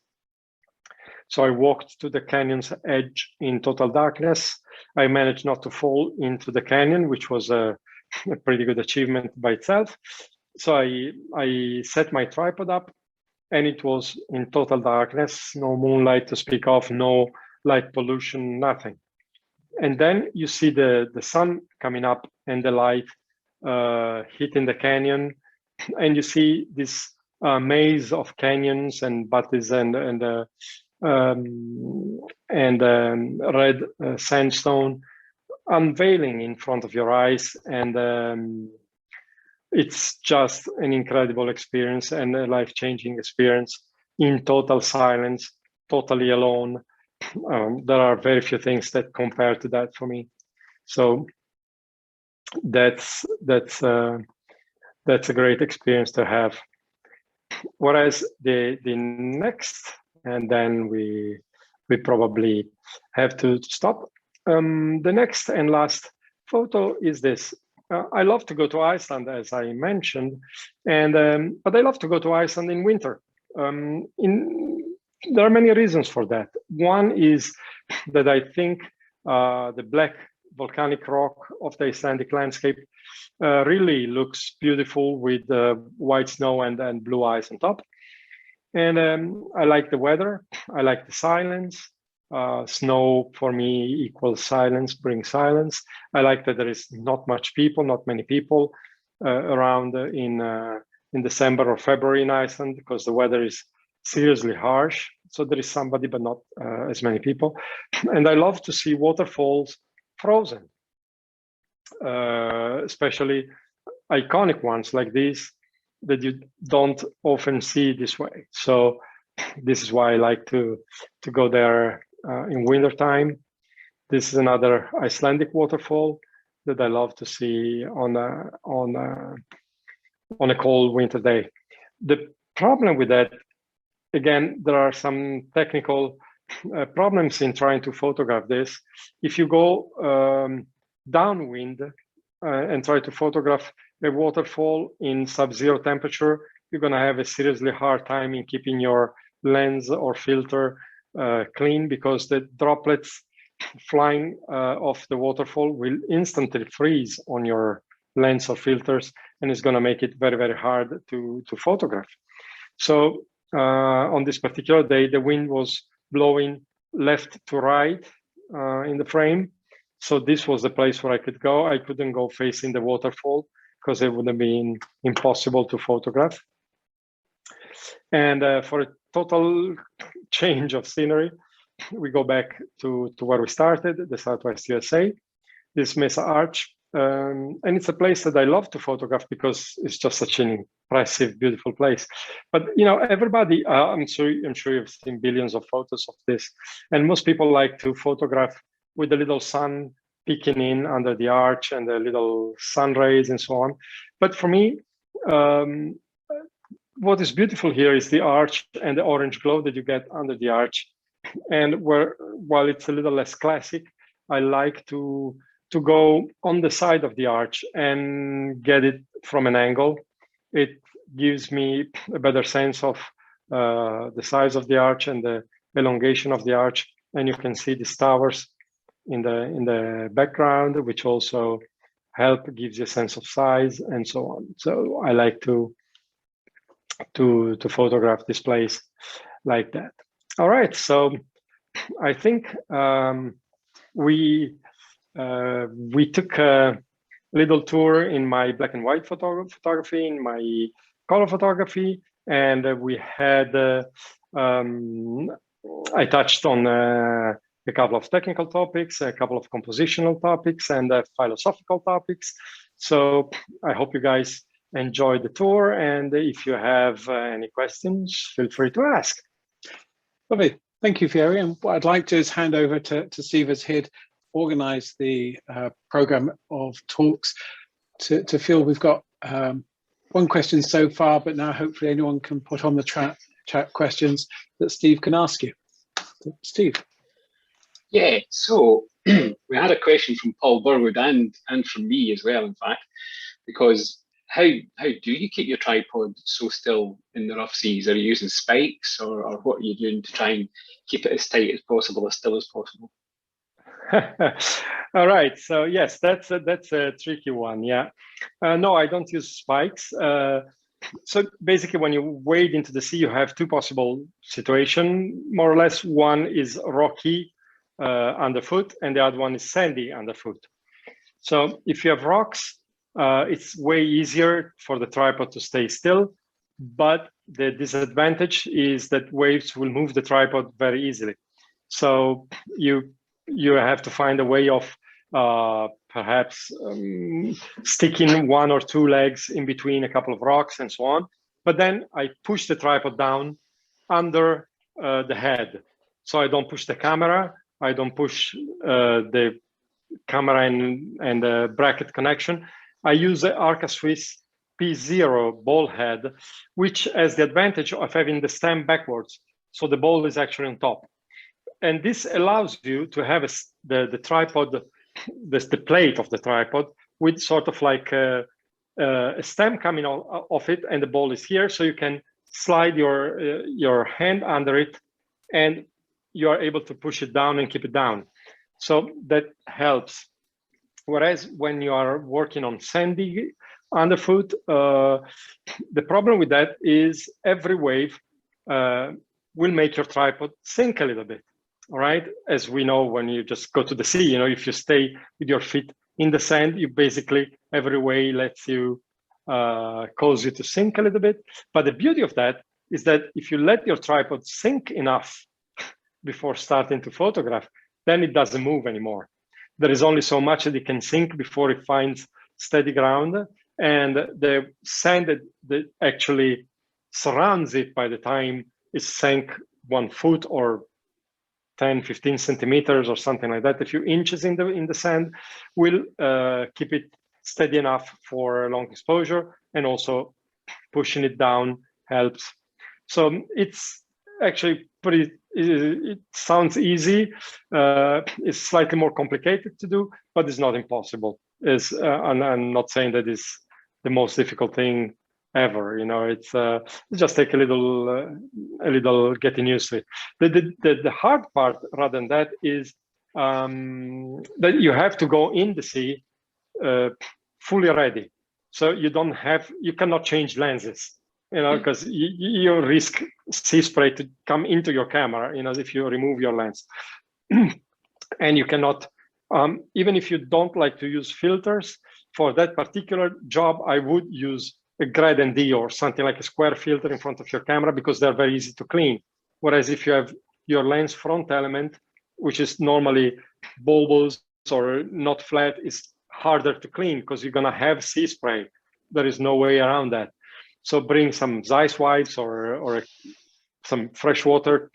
So I walked to the canyon's edge in total darkness. I managed not to fall into the canyon, which was a pretty good achievement by itself. So I set my tripod up, and it was in total darkness, no moonlight to speak of, no light pollution, nothing. And then you see the sun coming up and the light hitting the canyon, and you see this maze of canyons and buttes and red sandstone unveiling in front of your eyes, and it's just an incredible experience and a life-changing experience in total silence, totally alone. There are very few things that compare to that for me. So that's a great experience to have. Whereas the next, and then we probably have to stop. The next and last photo is this. I love to go to Iceland, as I mentioned, and but I love to go to Iceland in winter. There are many reasons for that. One is that I think the black volcanic rock of the Icelandic landscape really looks beautiful with white snow and blue ice on top. And I like the weather. I like the silence. Snow for me equals silence, brings silence. I like that there is not much people, not many people around in December or February in Iceland, because the weather is seriously harsh. So there is somebody, but not as many people. And I love to see waterfalls frozen, especially iconic ones like these that you don't often see this way. So this is why I like to go there in wintertime. This is another Icelandic waterfall that I love to see on a cold winter day. The problem with that, again, there are some technical problems in trying to photograph this. If you go downwind and try to photograph a waterfall in sub-zero temperature, you're going to have a seriously hard time in keeping your lens or filter clean, because the droplets flying off the waterfall will instantly freeze on your lens or filters, and it's going to make it very, very hard to photograph. So on this particular day, the wind was blowing left to right in the frame. So this was the place where I could go. I couldn't go facing the waterfall because it would have been impossible to photograph. And for a total change of scenery, we go back to where we started, the Southwest USA. This Mesa Arch And it's a place that I love to photograph because it's just such an impressive, beautiful place. But you know, everybody, I'm sure you've seen billions of photos of this, and most people like to photograph with the little sun peeking in under the arch and the little sun rays and so on. But for me, what is beautiful here is the arch and the orange glow that you get under the arch. And while it's a little less classic, I like to go on the side of the arch and get it from an angle. It gives me a better sense of the size of the arch and the elongation of the arch. And you can see these towers in the background, which also gives you a sense of size and so on. So I like to photograph this place like that. All right, so I think we took a little tour in my black and white photography, in my color photography, and we had I touched on a couple of technical topics, a couple of compositional topics, and philosophical topics. So I hope you guys enjoyed the tour, and if you have any questions, feel free to ask. Lovely. Thank you, Vieri. And what I'd like to is hand over to Steve, as he'd organise the programme of talks. To Phil, we've got one question so far, but now hopefully anyone can put on the chat questions that Steve can ask you. Steve. Yeah, so we had a question from Paul Burwood and from me as well, in fact, because how do you keep your tripod so still in the rough seas? Are you using spikes, or what are you doing to try and keep it as tight as possible, as still as possible? All right, so yes, that's a tricky one. Yeah, no, I don't use spikes. So basically, when you wade into the sea, you have two possible situations, more or less. One is rocky underfoot, and the other one is sandy underfoot. So if you have rocks, it's way easier for the tripod to stay still, but the disadvantage is that waves will move the tripod very easily. So you have to find a way of perhaps sticking one or two legs in between a couple of rocks and so on. But then I push the tripod down under the head. So I don't push the camera, I don't push the camera and the bracket connection. I use the Arca Swiss P0 ball head, which has the advantage of having the stem backwards. So the ball is actually on top. And this allows you to have the tripod, the plate of the tripod, with sort of like a stem coming off it, and the ball is here. So you can slide your hand under it, and you are able to push it down and keep it down. So that helps. Whereas when you are working on sandy underfoot, the problem with that is every wave will make your tripod sink a little bit. All right, as we know, when you just go to the sea, if you stay with your feet in the sand, you basically every wave lets you cause you to sink a little bit. But the beauty of that is that if you let your tripod sink enough before starting to photograph, then it doesn't move anymore. There is only so much that it can sink before it finds steady ground, and the sand that actually surrounds it by the time it's sank 1 foot or 10, 15 centimeters or something like that, a few inches in the sand, will keep it steady enough for a long exposure, and also pushing it down helps. So it's actually pretty, it sounds easy. It's slightly more complicated to do, but it's not impossible. And I'm not saying that it's the most difficult thing ever. It's just take a little getting used to it. The hard part, rather than that, is that you have to go in the sea fully ready. So you cannot change lenses, because you risk sea spray to come into your camera, if you remove your lens. And you cannot, even if you don't like to use filters, for that particular job, I would use a grad ND or something like a square filter in front of your camera, because they're very easy to clean. Whereas if you have your lens front element, which is normally bulbous or not flat, is harder to clean because you're gonna have sea spray. There is no way around that. So bring some Zeiss wipes or some freshwater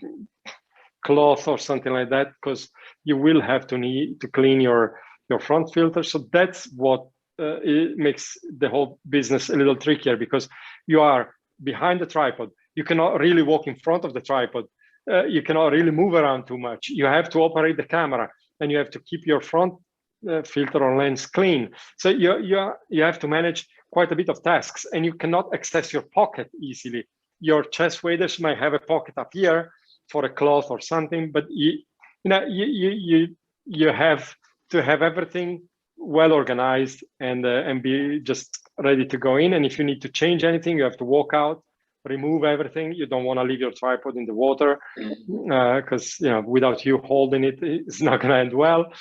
cloth or something like that, because you will have to need to clean your front filter. So that's what it makes the whole business a little trickier, because you are behind the tripod. You cannot really walk in front of the tripod. You cannot really move around too much. You have to operate the camera, and you have to keep your front filter or lens clean. So you have to manage quite a bit of tasks, and you cannot access your pocket easily. Your chest waders might have a pocket up here for a cloth or something, but you have to have everything well organized and be just ready to go in. And if you need to change anything, you have to walk out, remove everything. You don't want to leave your tripod in the water, because without you holding it, it's not going to end well.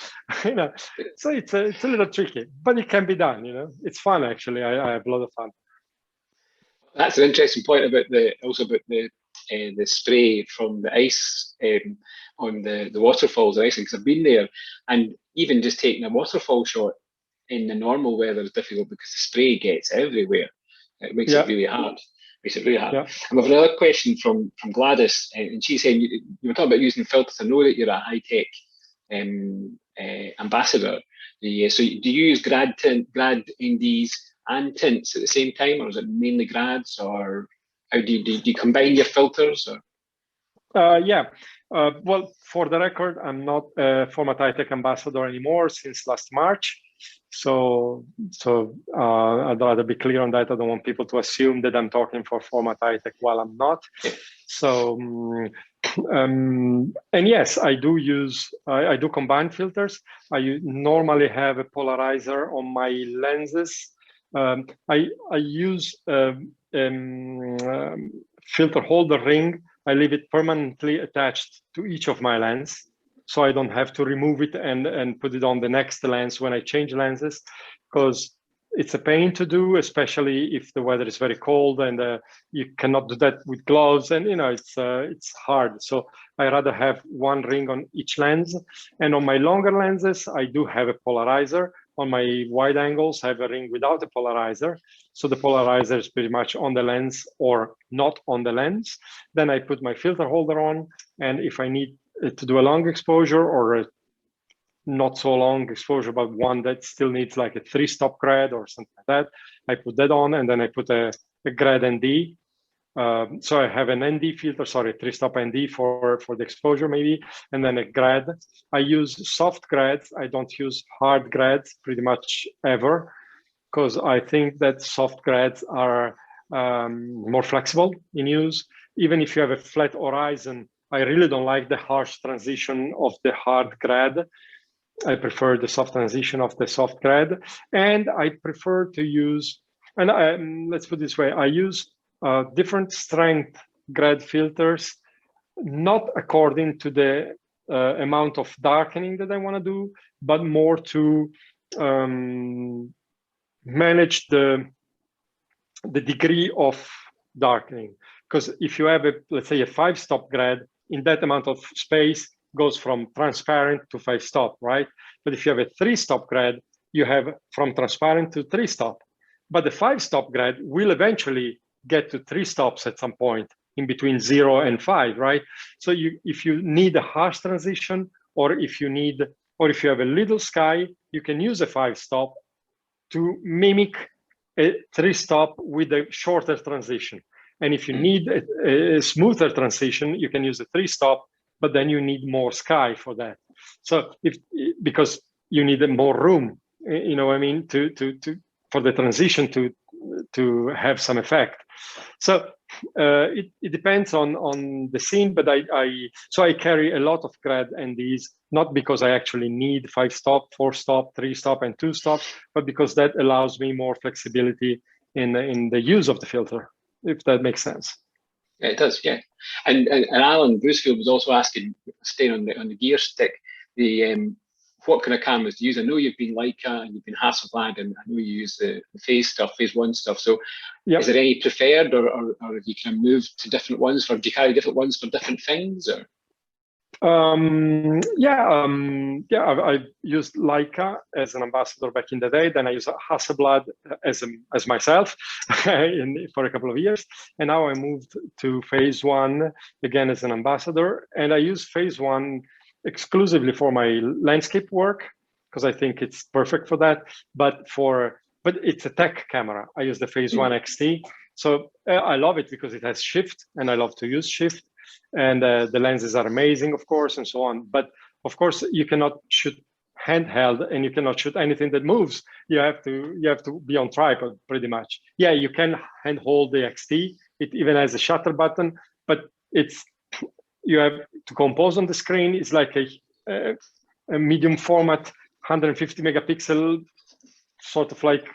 So it's a little tricky, but it can be done. It's fun, actually. I have a lot of fun. That's an interesting point about the spray from the ice on the waterfalls and icing, because I've been there, and even just taking a waterfall shot in the normal weather is difficult because the spray gets everywhere. It makes it really hard. Yeah. And we have another question from Gladys, and she's saying you were talking about using filters. I know that you're a high-tech ambassador. So do you use grad NDs and tints at the same time, or is it mainly grads, or how do you combine your filters? Or? Well, for the record, I'm not a Format High-Tech ambassador anymore since last March. So I'd rather be clear on that. I don't want people to assume that I'm talking for Format High-Tech while I'm not. So, and yes, I do combine filters. I normally have a polarizer on my lenses. I use filter holder ring. I leave it permanently attached to each of my lens, so I don't have to remove it and put it on the next lens when I change lenses, because it's a pain to do, especially if the weather is very cold and you cannot do that with gloves, and it's hard. So I rather have one ring on each lens. And on my longer lenses, I do have a polarizer. On my wide angles, I have a ring without a polarizer. So the polarizer is pretty much on the lens or not on the lens. Then I put my filter holder on, and if I need to do a long exposure or a not so long exposure, but one that still needs like a 3-stop grad or something like that, I put that on, and then I put a grad ND. So I have an ND filter, sorry, 3-stop ND for the exposure maybe, and then a grad. I use soft grads. I don't use hard grads pretty much ever, because I think that soft grads are more flexible in use. Even if you have a flat horizon, I really don't like the harsh transition of the hard grad. I prefer the soft transition of the soft grad. And I prefer to use, and let's put it this way, I use different strength grad filters, not according to the amount of darkening that I want to do, but more to manage the degree of darkening. Because if you have let's say a 5-stop grad, in that amount of space goes from transparent to 5-stop, right? But if you have a 3-stop grad, you have from transparent to 3-stop. But the 5-stop grad will eventually get to 3 stops at some point in between 0 and 5, right? So if you need a harsh transition, or if you have a little sky, you can use a 5-stop to mimic a 3-stop with a shorter transition. And if you need a smoother transition, you can use a 3-stop, but then you need more sky for that. So because you need more room, you know what I mean, for the transition to have some effect. So it depends on the scene, but I carry a lot of grad NDs, not because I actually need 5-stop, 4-stop, 3-stop, and 2-stops, but because that allows me more flexibility in the use of the filter, if that makes sense. Yeah, it does, yeah. And Alan Brucefield was also asking, staying on the gear stick, what kind of cameras to use. I know you've been Leica and you've been Hasselblad, and I know you use the phase 1 stuff. So is there any preferred, or have you kind of moved to different ones, or do you carry different ones for different things? Or I used Leica as an ambassador back in the day. Then I used Hasselblad as myself for a couple of years, and now I moved to Phase One again as an ambassador. And I use Phase One exclusively for my landscape work because I think it's perfect for that. But it's a tech camera. I use the Phase One XT, so I love it because it has shift, and I love to use shift. And the lenses are amazing, of course, and so on. But of course, you cannot shoot handheld, and you cannot shoot anything that moves. You have to be on tripod pretty much. Yeah, you can handhold the XT. It even has a shutter button, but you have to compose on the screen. It's like a medium format, 150 megapixel, sort of like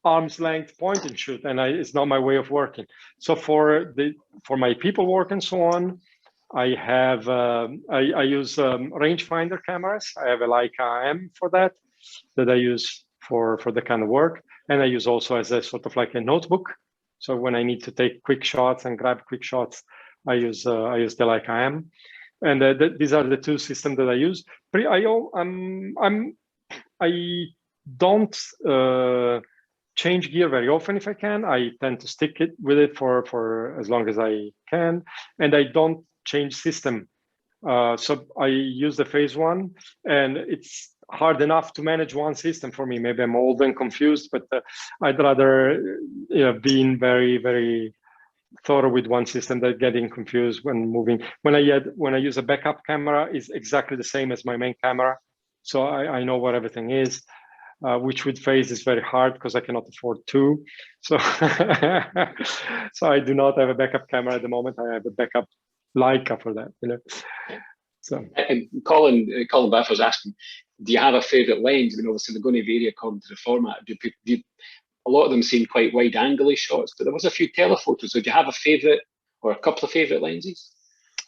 arm's length point and shoot, and it's not my way of working. So for my people work and so on, I have I use rangefinder cameras. I have a Leica M for that I use for the kind of work, and I use also as a sort of like a notebook. So when I need to take quick shots and grab quick shots, I use the Leica M, and these are the two systems that I use. I don't change gear very often if I can. I tend to stick with it for as long as I can, and I don't change system. So I use the Phase One, and it's hard enough to manage one system for me. Maybe I'm old and confused, but I'd rather being very, very thorough with one system than getting confused when moving. When I use a backup camera, is exactly the same as my main camera, so I know what everything is. Which with Phase is very hard because I cannot afford two. So, so I do not have a backup camera at the moment. I have a backup Leica for that, So. And Colin Baff was asking, do you have a favourite lens? I mean, obviously they're going to vary according to the format. A lot of them seem quite wide-angle shots, but there was a few telephotos. So do you have a favourite or a couple of favourite lenses?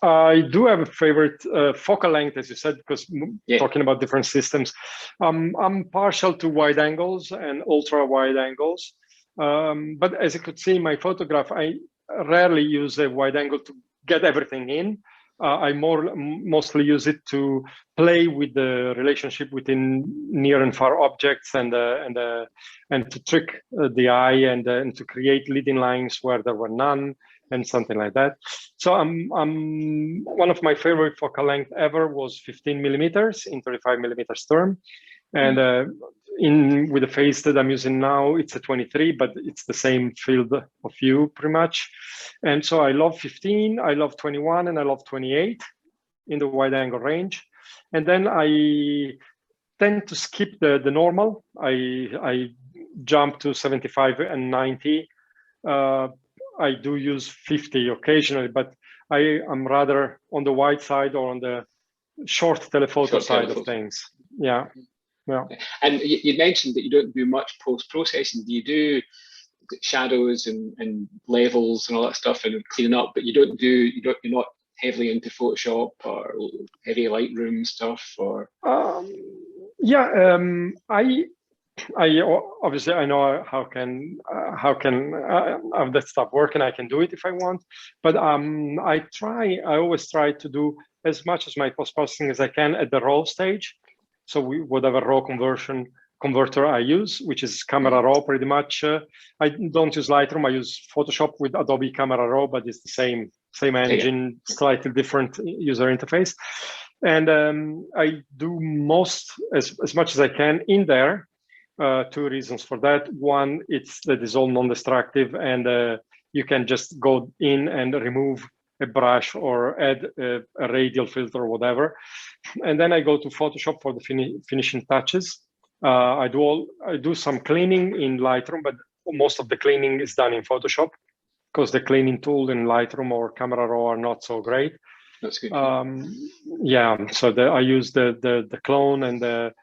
I do have a favorite focal length, as you said, because talking about different systems, I'm partial to wide angles and ultra wide angles. But as you could see in my photograph, I rarely use a wide angle to get everything in. I mostly use it to play with the relationship between near and far objects and to trick the eye and to create leading lines where there were none, and something like that. So one of my favorite focal length ever was 15 millimeters in 35 millimeters term. And with the Phase that I'm using now, it's a 23, but it's the same field of view pretty much. And so I love 15, I love 21, and I love 28 in the wide angle range. And then I tend to skip the normal. I jump to 75 and 90. I do use 50 occasionally, but I am rather on the wide side or on the short telephoto side of things. Yeah. And you mentioned that you don't do much post-processing. Do you do shadows and levels and all that stuff and cleaning up, but you're not heavily into Photoshop or heavy Lightroom stuff, or? I obviously I know how can that stuff work, and I can do it if I want. But I always try to do as much as my post-processing as I can at the raw stage. So whatever raw converter I use, which is Camera Raw pretty much. I don't use Lightroom. I use Photoshop with Adobe Camera Raw, but it's the same engine, slightly different user interface. And I do as much as I can in there. Two reasons for that. One, that is all non-destructive, and you can just go in and remove a brush or add a radial filter or whatever. And then I go to Photoshop for the finishing touches. I do some cleaning in Lightroom, but most of the cleaning is done in Photoshop because the cleaning tool in Lightroom or Camera Raw are not so great. That's good. So I use the clone and the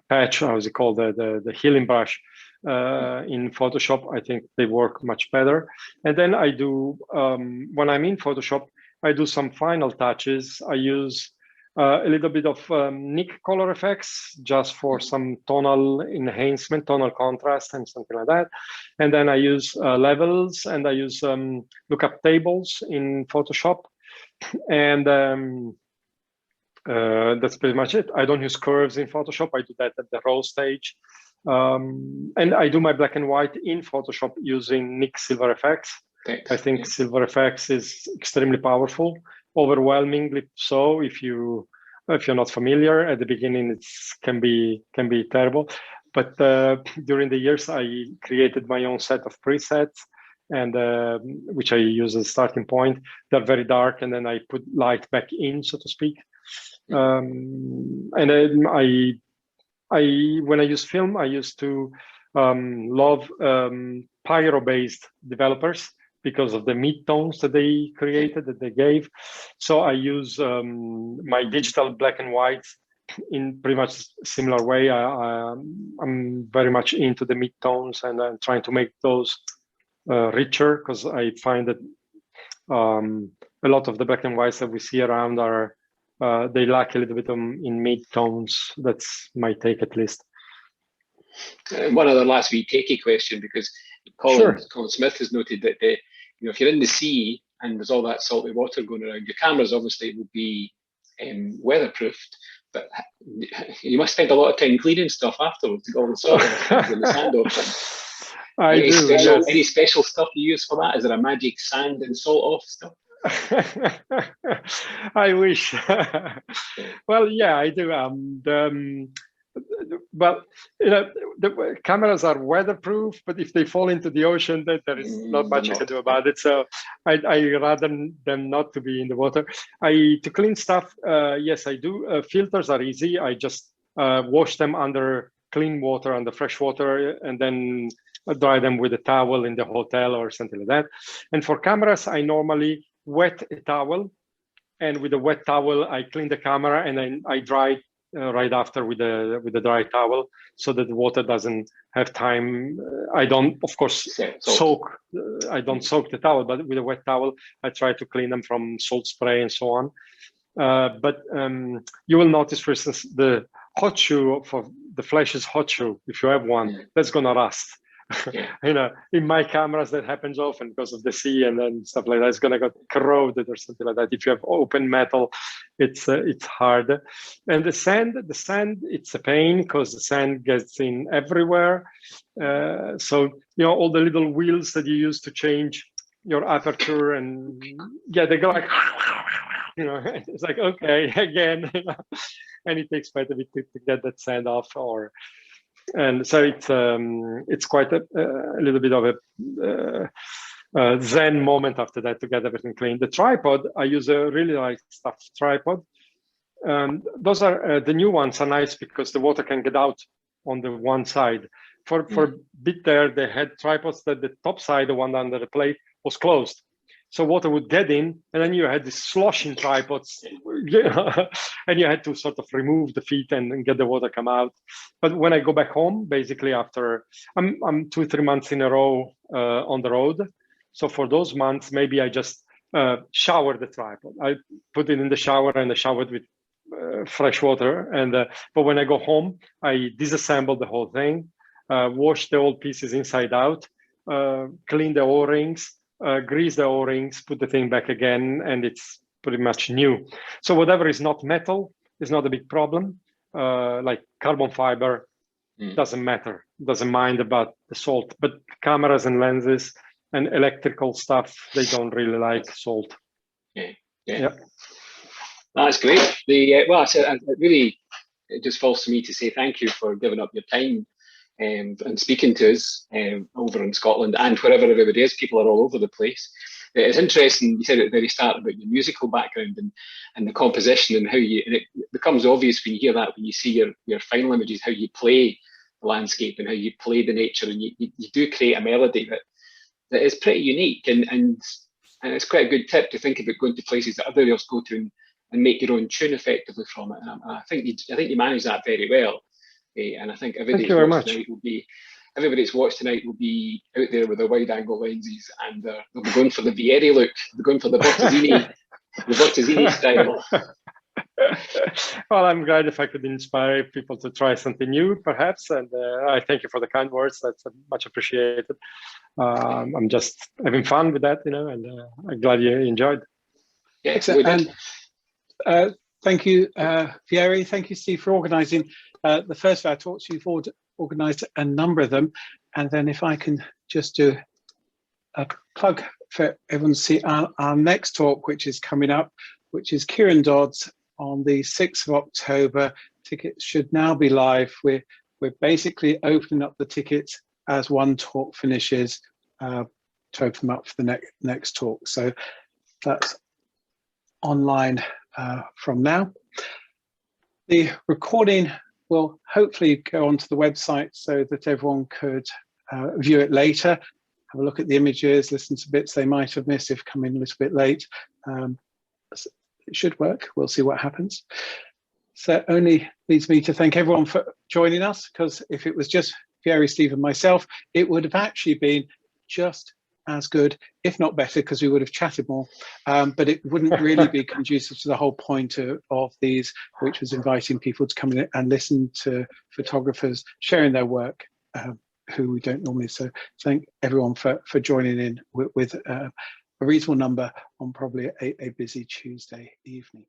patch, how's it called, the healing brush in Photoshop. I think they work much better. And then I do, when I'm in Photoshop, I do some final touches. I use a little bit of Nik color effects just for some tonal enhancement, tonal contrast and something like that. And then I use levels, and I use lookup tables in Photoshop. And that's pretty much it. I don't use curves in Photoshop. I do that at the raw stage. And I do my black and white in Photoshop using Nick Silver FX. Thanks. I think Silver FX is extremely powerful, overwhelmingly so. If you're not familiar at the beginning, it can be terrible. But during the years, I created my own set of presets, and which I use as a starting point. They're very dark, and then I put light back in, so to speak. And then when I use film, I used to love pyro-based developers because of the mid-tones that they created, that they gave. So I use my digital black and white in pretty much similar way. I'm very much into the mid-tones, and I'm trying to make those richer, because I find that a lot of the black and whites that we see around are they lack a little bit in mid-tones. That's my take, at least. One other last wee takey question, because Colin Smith has noted that if you're in the sea and there's all that salty water going around, your cameras obviously will be weatherproofed, but you must spend a lot of time cleaning stuff afterwards to get all the salt and the sand off. Any special stuff you use for that? Is there a magic sand and salt off stuff? I wish. Well, yeah, I do. Well, the cameras are weatherproof, but if they fall into the ocean, then there is not much I can do about it. So I rather them not to be in the water. To clean stuff, yes, I do. Filters are easy. I just wash them under clean water, under fresh water, and then dry them with a towel in the hotel or something like that. And for cameras, I normally wet a towel, and with a wet towel, I clean the camera, and then I dry it right after with the dry towel, so that the water doesn't have time. I don't, of course, soak. I don't soak the towel, but with a wet towel, I try to clean them from salt spray and so on. But you will notice, for instance, the hot shoe for the Flash's hot shoe. If you have one, that's gonna rust. In my cameras that happens often because of the sea and then stuff like that. It's gonna get corroded or something like that. If you have open metal, it's hard. And the sand, it's a pain because the sand gets in everywhere. So all the little wheels that you use to change your aperture, and they go like it's like, okay, again, and it takes quite a bit to get that sand off. And so it's quite a little bit of a zen moment after that to get everything clean. The tripod, I use a really light stuffed tripod. Those are the new ones are nice because the water can get out on the one side. For a bit there, they had tripods that the top side, the one under the plate, was closed. So water would get in, and then you had these sloshing tripods, and you had to sort of remove the feet and get the water come out. But when I go back home, basically after I'm 2-3 months in a row on the road. So for those months, maybe I just shower the tripod. I put it in the shower and I showered with fresh water. And but when I go home, I disassemble the whole thing, wash the old pieces inside out, clean the O-rings, grease the O-rings, put the thing back again, and it's pretty much new. So whatever is not metal is not a big problem. Like carbon fiber doesn't matter, doesn't mind about the salt, but cameras and lenses and electrical stuff, they don't really like salt. Yeah. That's great. Well, it just falls to me to say thank you for giving up your time and speaking to us over in Scotland and wherever everybody is. People are all over the place. It's interesting, you said at the very start about your musical background and the composition and how and it becomes obvious when you hear that, when you see your final images, how you play the landscape and how you play the nature, and you do create a melody that is pretty unique, and it's quite a good tip to think about going to places that other else go to and make your own tune effectively from it. And I think you manage that very well. And I think everybody that's watched tonight will be out there with their wide angle lenses, and they'll be going for the Vieri look. They're going for the Bottazzini style. Well, I'm glad if I could inspire people to try something new, perhaps. And I thank you for the kind words. That's much appreciated. I'm just having fun with that, and I'm glad you enjoyed. Yeah, excellent. And thank you, Vieri. Thank you, Steve, for organising the first of our talks. You've organised a number of them. And then if I can just do a plug for everyone to see our next talk, which is coming up, which is Kieran Dodd's on the 6th of October. Tickets should now be live. We're basically opening up the tickets as one talk finishes to open them up for the next talk. So that's online from now. The recording will hopefully go onto the website so that everyone could view it later, have a look at the images, listen to bits they might have missed if come in a little bit late. It should work. We'll see what happens. So it only leaves me to thank everyone for joining us, because if it was just Vieri, Steve and myself, it would have actually been just as good, if not better, because we would have chatted more, but it wouldn't really be conducive to the whole point of these, which was inviting people to come in and listen to photographers sharing their work, who we don't normally. So thank everyone for joining in with a reasonable number on probably a busy Tuesday evening.